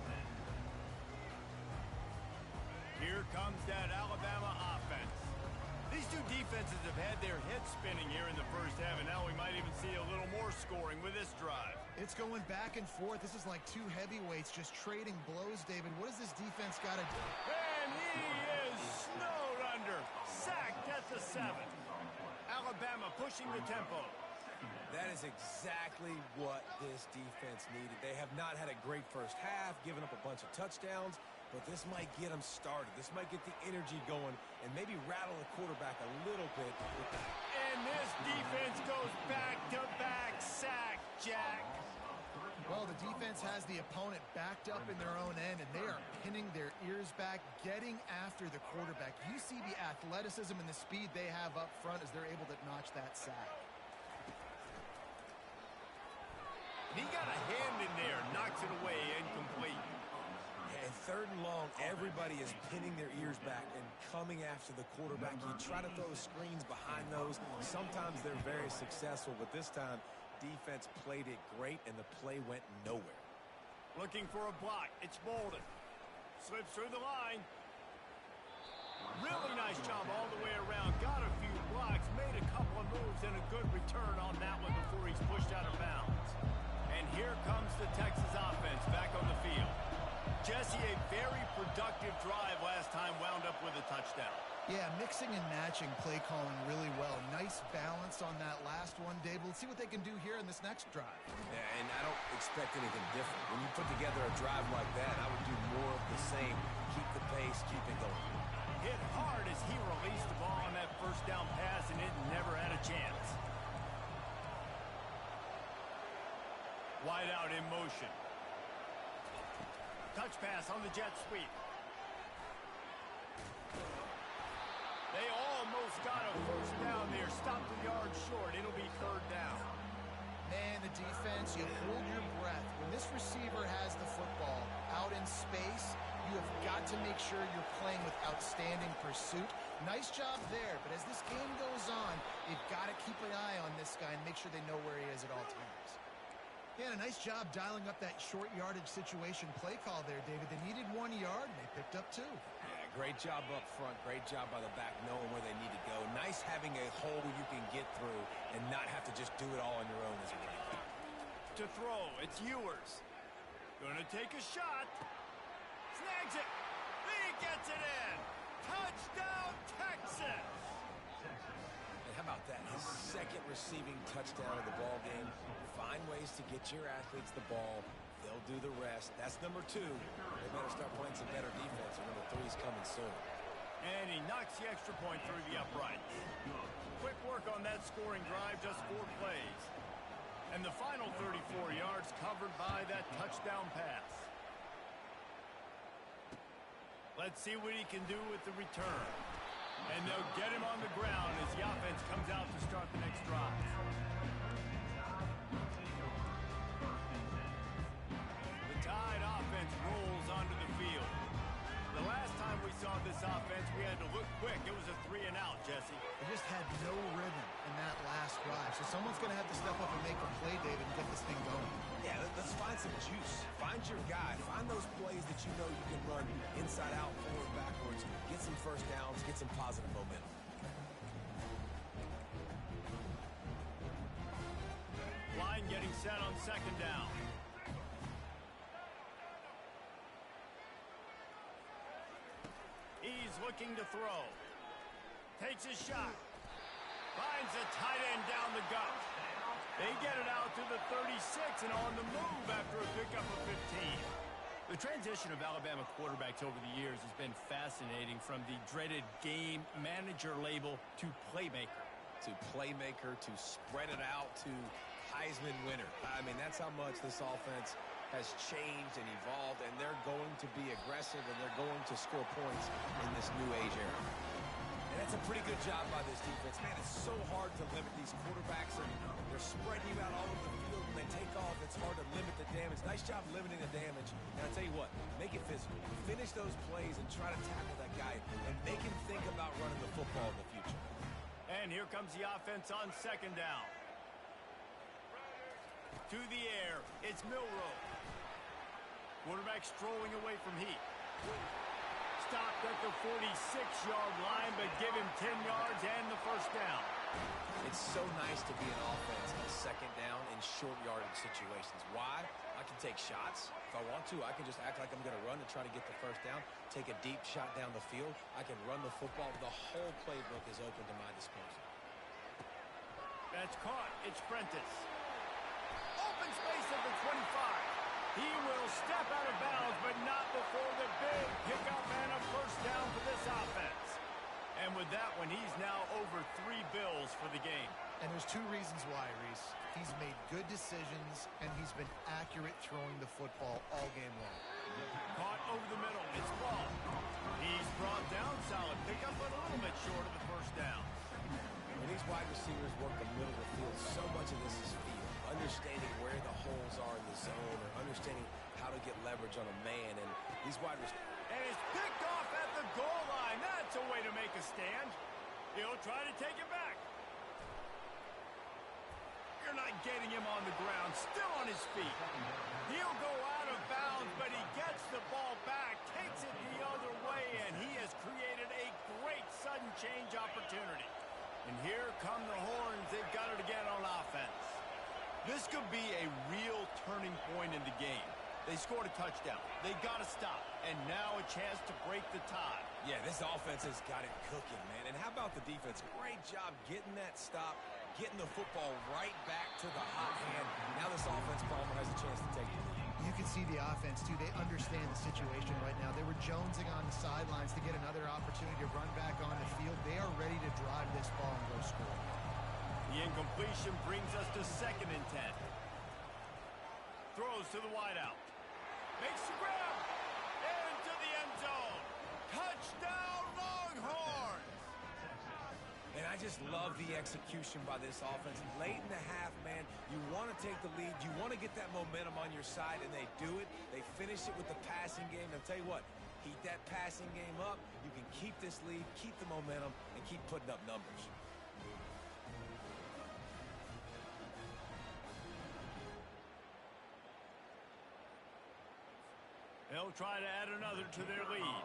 10. Here comes that Alabama offense. These two defenses have had their heads spinning here in the first half, and now we might even see a little more scoring with this drive. It's going back and forth. This is like two heavyweights just trading blows, David. What does this defense got to do? And he is snowed under. Sacked at the 7. Alabama pushing the tempo. That is exactly what this defense needed. They have not had a great first half, given up a bunch of touchdowns, but this might get them started. This might get the energy going and maybe rattle the quarterback a little bit. And this defense goes back-to-back sack, Jack. Well, the defense has the opponent backed up in their own end, and they are pinning their ears back, getting after the quarterback. You see the athleticism and the speed they have up front as they're able to notch that sack. He got a hand in there, knocks it away, incomplete. And 3rd and long, everybody is pinning their ears back and coming after the quarterback. You try to throw screens behind those. Sometimes they're very successful, but this time, defense played it great, and the play went nowhere. Looking for a block. It's Bolden. Slips through the line. Really nice job all the way around. Got a few blocks, made a couple of moves, and a good return on that one before he's pushed out of bounds. And here comes the Texas offense back on the field. Jesse, a very productive drive last time, wound up with a touchdown. Yeah, mixing and matching play calling really well. Nice balance on that last one, Dave. Let's see what they can do here in this next drive. Yeah, and I don't expect anything different. When you put together a drive like that, I would do more of the same. Keep the pace, keep it going. Hit hard as he released the ball on that first down pass, and it never had a chance. Wide out in motion. Touch pass on the jet sweep. They almost got a first down there. Stopped a yard short. It'll be 3rd down. Man, the defense, you hold your breath. When this receiver has the football out in space, you have got to make sure you're playing with outstanding pursuit. Nice job there, but as this game goes on, you've got to keep an eye on this guy and make sure they know where he is at all times. Yeah, a nice job dialing up that short yardage situation play call there, David. They needed 1 yard, and they picked up 2. Yeah, great job up front. Great job by the back knowing where they need to go. Nice having a hole you can get through and not have to just do it all on your own as a running back. To throw, it's Ewers. Gonna take a shot. Snags it. He gets it in. Touchdown, Texas. And how about that? His 2nd receiving touchdown of the ball game. Find ways to get your athletes the ball. They'll do the rest. That's number 2. They better start playing some better defense, and number 3's coming soon. And he knocks the extra point through the uprights. Quick work on that scoring drive, just 4 plays. And the final 34 yards covered by that touchdown pass. Let's see what he can do with the return. And they'll get him on the ground as the offense comes out to start the next drive. offense, we had to look quick. It was a 3-and-out, Jesse. They just had no rhythm in that last drive. So someone's going to have to step up and make a play, David, and get this thing going. Yeah, let's find some juice. Find your guy. Find those plays that you know you can run inside out, forward, backwards. Get some first downs. Get some positive momentum. Line getting set on 2nd down. He's looking to throw. Takes his shot. Finds a tight end down the gut. They get it out to the 36 and on the move after a pickup of 15. The transition of Alabama quarterbacks over the years has been fascinating, from the dreaded game manager label to playmaker. To playmaker, to spread it out, to Heisman winner. I mean, that's how much this offense has changed and evolved, and they're going to be aggressive, and they're going to score points in this new age era. And that's a pretty good job by this defense. Man, it's so hard to limit these quarterbacks, and they're spreading you out all over the field. When they take off, it's hard to limit the damage. Nice job limiting the damage. And I'll tell you what, make it physical. Finish those plays and try to tackle that guy and make him think about running the football in the future. And here comes the offense on 2nd down. To the air, it's Milroe. Quarterback strolling away from heat. Stopped at the 46-yard line, but give him 10 yards and the first down. It's so nice to be an offense on 2nd down in short yardage situations. Why? I can take shots. If I want to, I can just act like I'm going to run to try to get the first down, take a deep shot down the field. I can run the football. The whole playbook is open to my disposal. That's caught. It's Prentice. Open space at the 25. He will step out of bounds, but not before the big pickup and a first down for this offense. And with that one, he's now over 3 bills for the game. And there's 2 reasons why, Reese. He's made good decisions, and he's been accurate throwing the football all game long. Caught over the middle. It's ball. He's brought down. Solid pickup, but a little bit short of the first down. When these wide receivers work the middle of the field, so much of this is feel. Understanding where the holes are in the zone, or understanding how to get leverage on a man. And these wide receivers... And it's picked off at the goal line. That's a way to make a stand. He'll try to take it back. You're not getting him on the ground. Still on his feet. He'll go out of bounds, but he gets the ball back, takes it the other way, and he has created a great sudden change opportunity. And here come the horns. They've got it again on offense. This could be a real turning point in the game. They scored a touchdown. They got to stop. And now a chance to break the tie. Yeah, this offense has got it cooking, man. And how about the defense? Great job getting that stop, getting the football right back to the hot hand. Now this offense, Palmer, has a chance to take the lead. You can see the offense, too. They understand the situation right now. They were jonesing on the sidelines to get another opportunity to run back on the field. They are ready to drive this ball and go score. The incompletion brings us to 2nd and 10. Throws to the wideout. Makes the grab. Into the end zone. Touchdown, Longhorns! And I just love the execution by this offense. Late in the half, man, you want to take the lead. You want to get that momentum on your side, and they do it. They finish it with the passing game. And I'll tell you what, heat that passing game up. You can keep this lead, keep the momentum, and keep putting up numbers. They'll try to add another to their lead.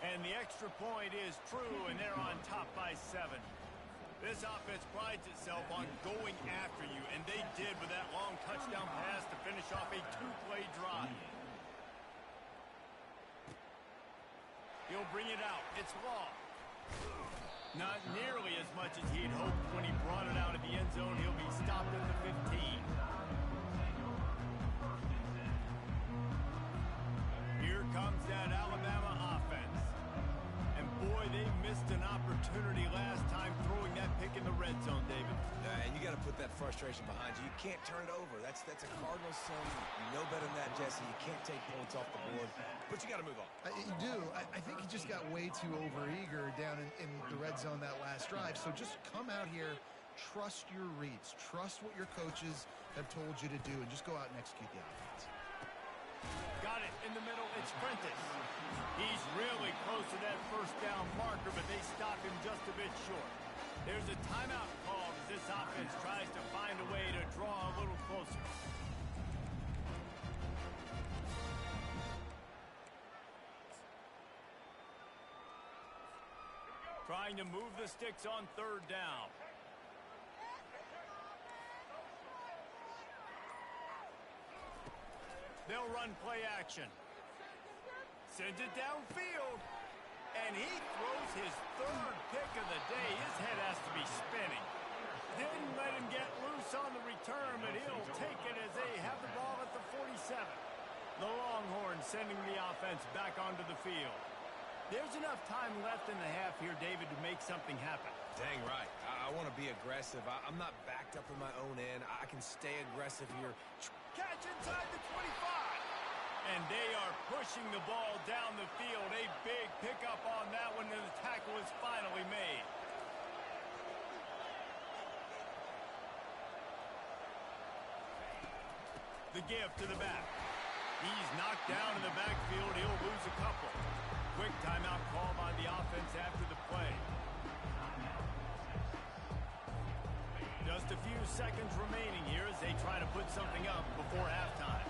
And the extra point is true, and they're on top by 7. This offense prides itself on going after you, and they did with that long touchdown pass to finish off a 2-play drive. He'll bring it out. It's Law. Not nearly as much as he'd hoped when he brought it out of the end zone. He'll be stopped at the 15. Here comes that Alabama offense. And boy, they missed an opportunity last time throwing that pick in the red zone, David. And you got to put that frustration behind you. You can't turn it over. That's a Cardinals sin. You know better than that, Jesse. You can't take points off the board. But you got to move on. You do. I think he just got way too overeager down in the red zone that last drive. So just come out here, trust your reads, trust what your coaches have told you to do, and just go out and execute the offense. Got it in the middle. It's Prentice. He's really close to that first down marker, but they stop him just a bit short. There's a timeout called as this offense tries to find a way to draw a little closer. Trying to move the sticks on third down. They'll run play action. Sends it downfield. And he throws his third pick of the day. His head has to be spinning. Didn't let him get loose on the return, but he'll take it as they have the ball at the 47. The Longhorns sending the offense back onto the field. There's enough time left in the half here, David, to make something happen. Dang right. I want to be aggressive. I'm not backed up in my own end. I can stay aggressive here. Catch inside the 25. And they are pushing the ball down the field. A big pickup on that one, and the tackle is finally made. The give to the back. He's knocked down in the backfield. He'll lose a couple. Quick timeout call by the offense after the play. Just a few seconds remaining here as they try to put something up before halftime.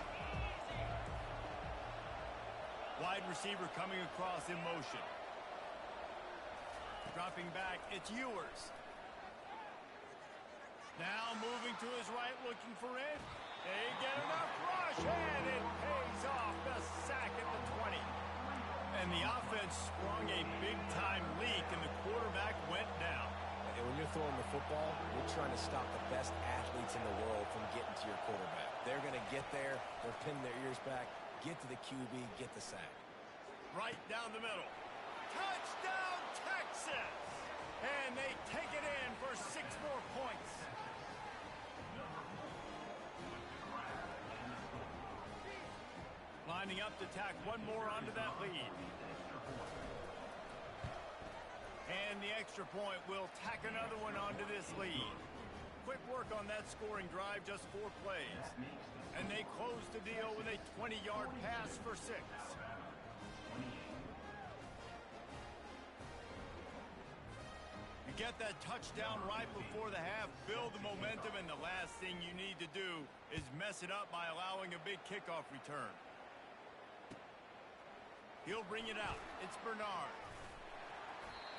Wide receiver coming across in motion. Dropping back, it's Ewers. Now moving to his right, looking for it. They get enough rush, and it pays off. The sack at the 20. And the offense sprung a big-time leak, and the quarterback went down. And when you're throwing the football, you're trying to stop the best athletes in the world from getting to your quarterback. They're going to get there. They're pinning their ears back. Get to the QB, get the sack. Right down the middle. Touchdown, Texas! And they take it in for 6 more points. Lining up to tack one more onto that lead. And the extra point will tack another one onto this lead. Quick work on that scoring drive, just 4 plays. And they close the deal with a 20-yard pass for 6. You get that touchdown right before the half, build the momentum, and the last thing you need to do is mess it up by allowing a big kickoff return. He'll bring it out. It's Bernard.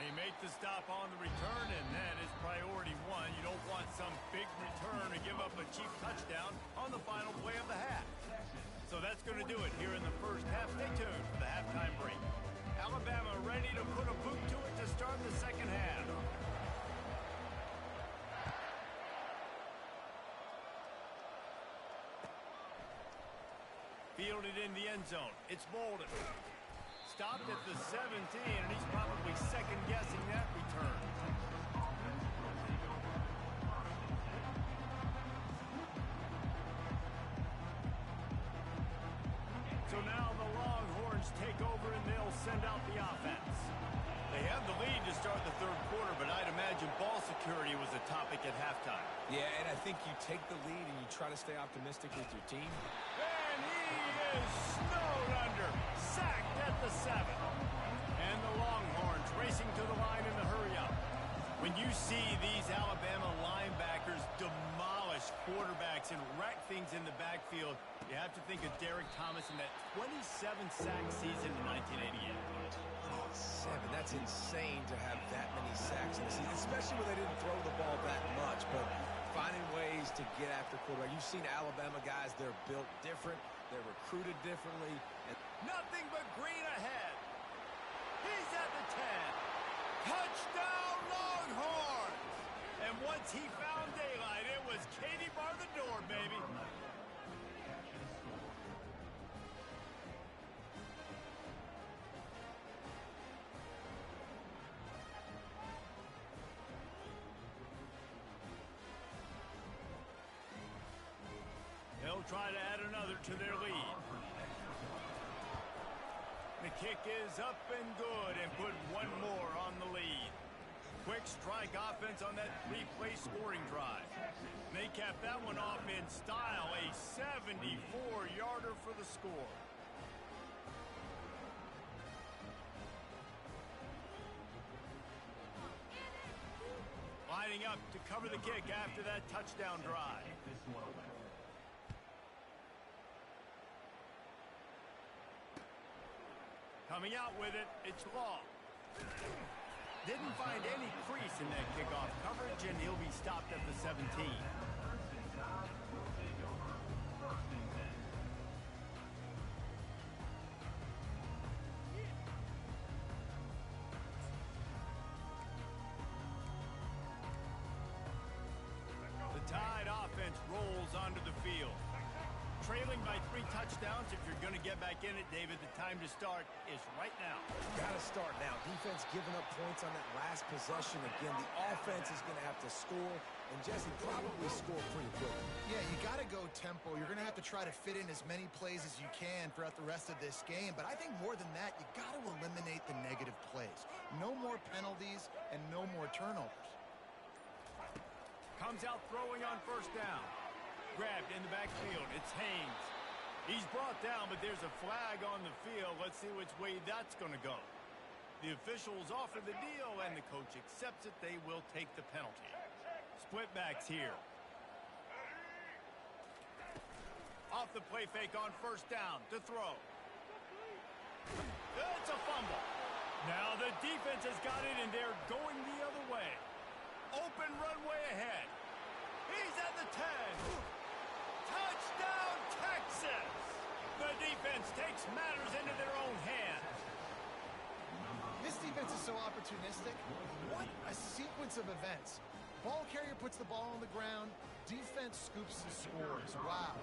They make the stop on the return, and that is priority 1. You don't want some big return to give up a cheap touchdown on the final play of the half. So that's going to do it here in the first half. Stay tuned for the halftime break. Alabama ready to put a boot to it to start the second half. Fielded in the end zone. It's Bolden. Stopped at the 17, and he's probably second-guessing that return. So now the Longhorns take over, and they'll send out the offense. They have the lead to start the third quarter, but I'd imagine ball security was a topic at halftime. Yeah, and I think you take the lead and you try to stay optimistic with your team. And he is snowed under. Sacked at the 7. And the Longhorns racing to the line in the hurry-up. When you see these Alabama linebackers demolish quarterbacks and wreck things in the backfield, you have to think of Derek Thomas in that 27-sack season in 1988. 27, that's insane to have that many sacks in a season, especially when they didn't throw the ball that much, but finding ways to get after quarterback. You've seen Alabama guys, they're built different, they're recruited differently. And nothing but green ahead. He's at the 10. Touchdown Longhorns! And once he found daylight, it was Katie bar the door, baby. They'll try to add another to their lead. The kick is up and good, and put one more on the lead. Quick strike offense on that three-play scoring drive. They capped that one off in style, a 74-yarder for the score. Lining up to cover the kick after that touchdown drive. Coming out with it, it's Law. Didn't find any crease in that kickoff coverage, and he'll be stopped at the 17. The Tide offense rolls onto the field. Trailing by 3 touchdowns. If you're going to get back in it, David, the time to start is right now. Got to start now. Defense giving up points on that last possession. Again, the offense is going to have to score, and Jesse probably score pretty quickly. Yeah, you got to go tempo. You're going to have to try to fit in as many plays as you can throughout the rest of this game. But I think more than that, you got to eliminate the negative plays. No more penalties and no more turnovers. Comes out throwing on first down. Grabbed in the backfield. It's Haynes. He's brought down, but there's a flag on the field. Let's see which way that's going to go. The officials offer the deal, and the coach accepts it. They will take the penalty. Split backs here. Off the play fake on first down to throw. It's a fumble. Now the defense has got it, and they're going the other way. Open runway ahead. He's at the 10. Touchdown, Texas! The defense takes matters into their own hands. This defense is so opportunistic. What a sequence of events. Ball carrier puts the ball on the ground. Defense scoops and scores. Wow.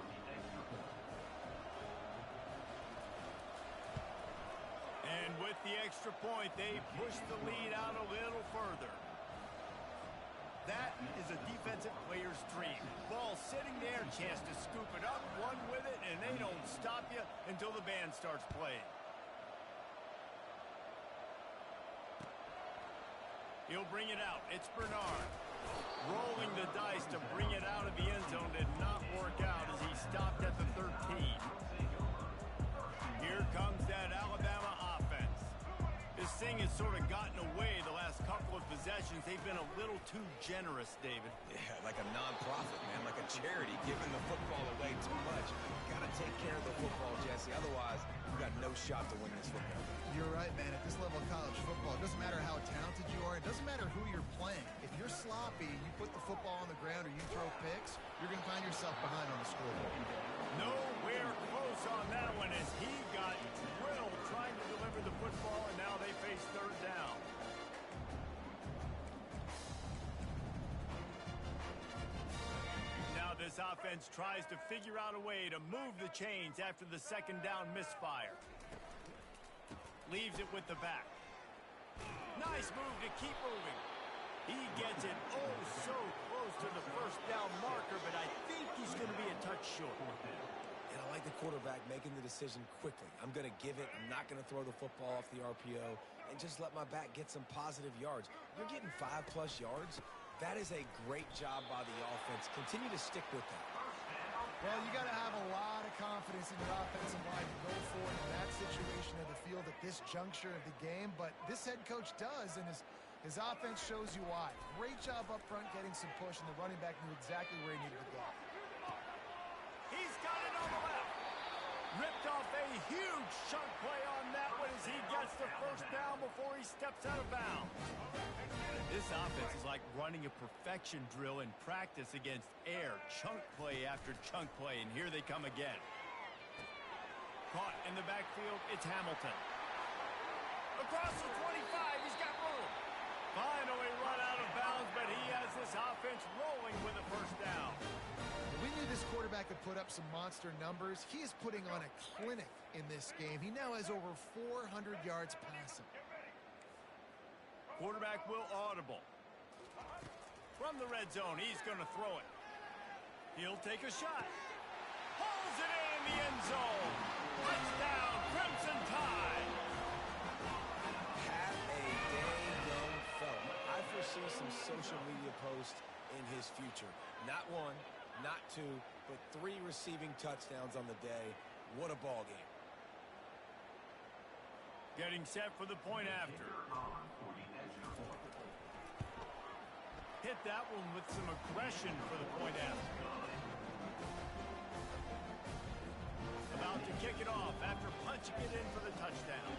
And with the extra point, they push the lead out a little further. That is a defensive player's dream. Ball sitting there, chance to scoop it up, one with it, and they don't stop you until the band starts playing. He'll bring it out. It's Bernard. Rolling the dice to bring it out of the end zone did not work out as he stopped at the 13. Here comes that Alabama offense. This thing has sort of gotten away the last couple of possessions. They've been a little too generous, David. Yeah, like a non-profit, man, like a charity, giving the football away too much. Got to take care of the football, Jesse. Otherwise, you've got no shot to win this football game. You're right, man. At this level of college football, it doesn't matter how talented you are. It doesn't matter who you're playing. If you're sloppy, you put the football on the ground or you throw picks, you're going to find yourself behind on the scoreboard. Nowhere close on that one as he got drilled trying to deliver the football, and now they face third down. Now this offense tries to figure out a way to move the chains after the second down misfire. Leaves it with the back. Nice move to keep moving. He gets it oh so close to the first down marker, but I think he's going to be a touch short. And I like the quarterback making the decision quickly. I'm going to give it. I'm not going to throw the football off the RPO and just let my back get some positive yards. You're getting 5+ yards. That is a great job by the offense. Continue to stick with that. Well, you got to have a lot of confidence in your offensive line to go for it in that situation of the field at this juncture of the game, but this head coach does, and his offense shows you why. Great job up front getting some push, and the running back knew exactly where he needed to go. He's got it on the left. Ripped off a huge chunk play on that one as he gets the first down before he steps out of bounds. This offense is like running a perfection drill in practice against air. Chunk play after chunk play, and here they come again. Caught in the backfield, it's Hamilton. Across the 25, he's got room. Finally run out of bounds, but he has this offense rolling with a first down. We knew this quarterback could put up some monster numbers. He is putting on a clinic in this game. He now has over 400 yards passing. Quarterback will audible. From the red zone, he's going to throw it. He'll take a shot. Pulls it in the end zone. Touchdown, Crimson Tide. Have a day, young fella. I see some social media posts in his future. Not one, not two, but 3 receiving touchdowns on the day. What a ball game. Getting set for the point after. Hit that one with some aggression for the point after. About to kick it off after punching it in for the touchdown.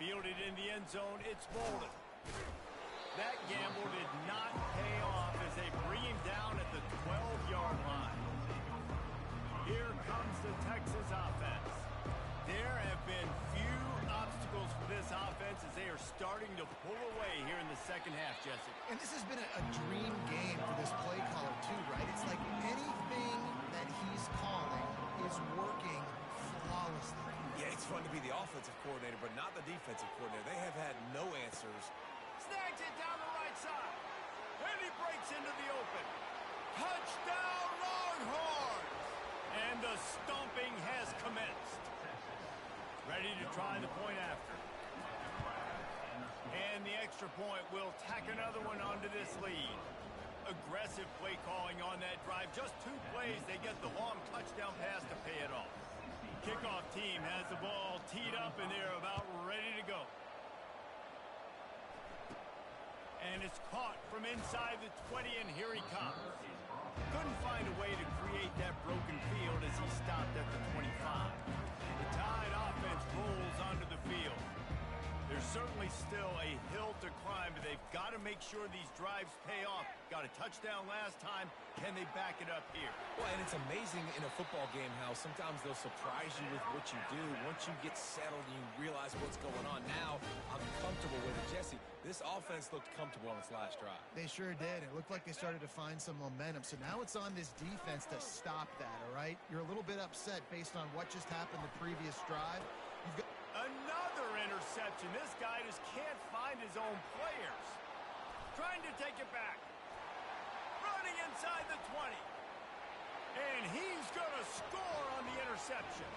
Fielded in the end zone, it's Bolden. That gamble did not pay off as they bring him down at the 12-yard line. Here comes the Texas offense. There have been few obstacles for this offense as they are starting to pull away here in the second half, Jesse. And this has been a dream game for this play caller too, right? It's like anything that he's calling is working flawlessly. Yeah, it's fun to be the offensive coordinator, but not the defensive coordinator. They have had no answers. Snags it down the right side. And he breaks into the open. Touchdown, Longhorns! And the stomping has commenced. Ready to try the point after. And the extra point will tack another one onto this lead. Aggressive play calling on that drive. Just 2 plays, they get the long touchdown pass to pay it off. Kickoff team has the ball teed up and they're about ready to go. And it's caught from inside the 20, and here he comes. Couldn't find a way to create that broken field as he stopped at the 25. The Tide offense rolls onto the field. There's certainly still a hill to climb, but they've got to make sure these drives pay off. Got a touchdown last time. Can they back it up here? Well, and it's amazing in a football game how sometimes they'll surprise you with what you do. Once you get settled and you realize what's going on, now I'm comfortable with it. Jesse, this offense looked comfortable on its last drive. They sure did. It looked like they started to find some momentum. So now it's on this defense to stop that, all right? You're a little bit upset based on what just happened the previous drive. You've got another interception. This guy just can't find his own players. Trying to take it back. Running inside the 20. And he's going to score on the interception.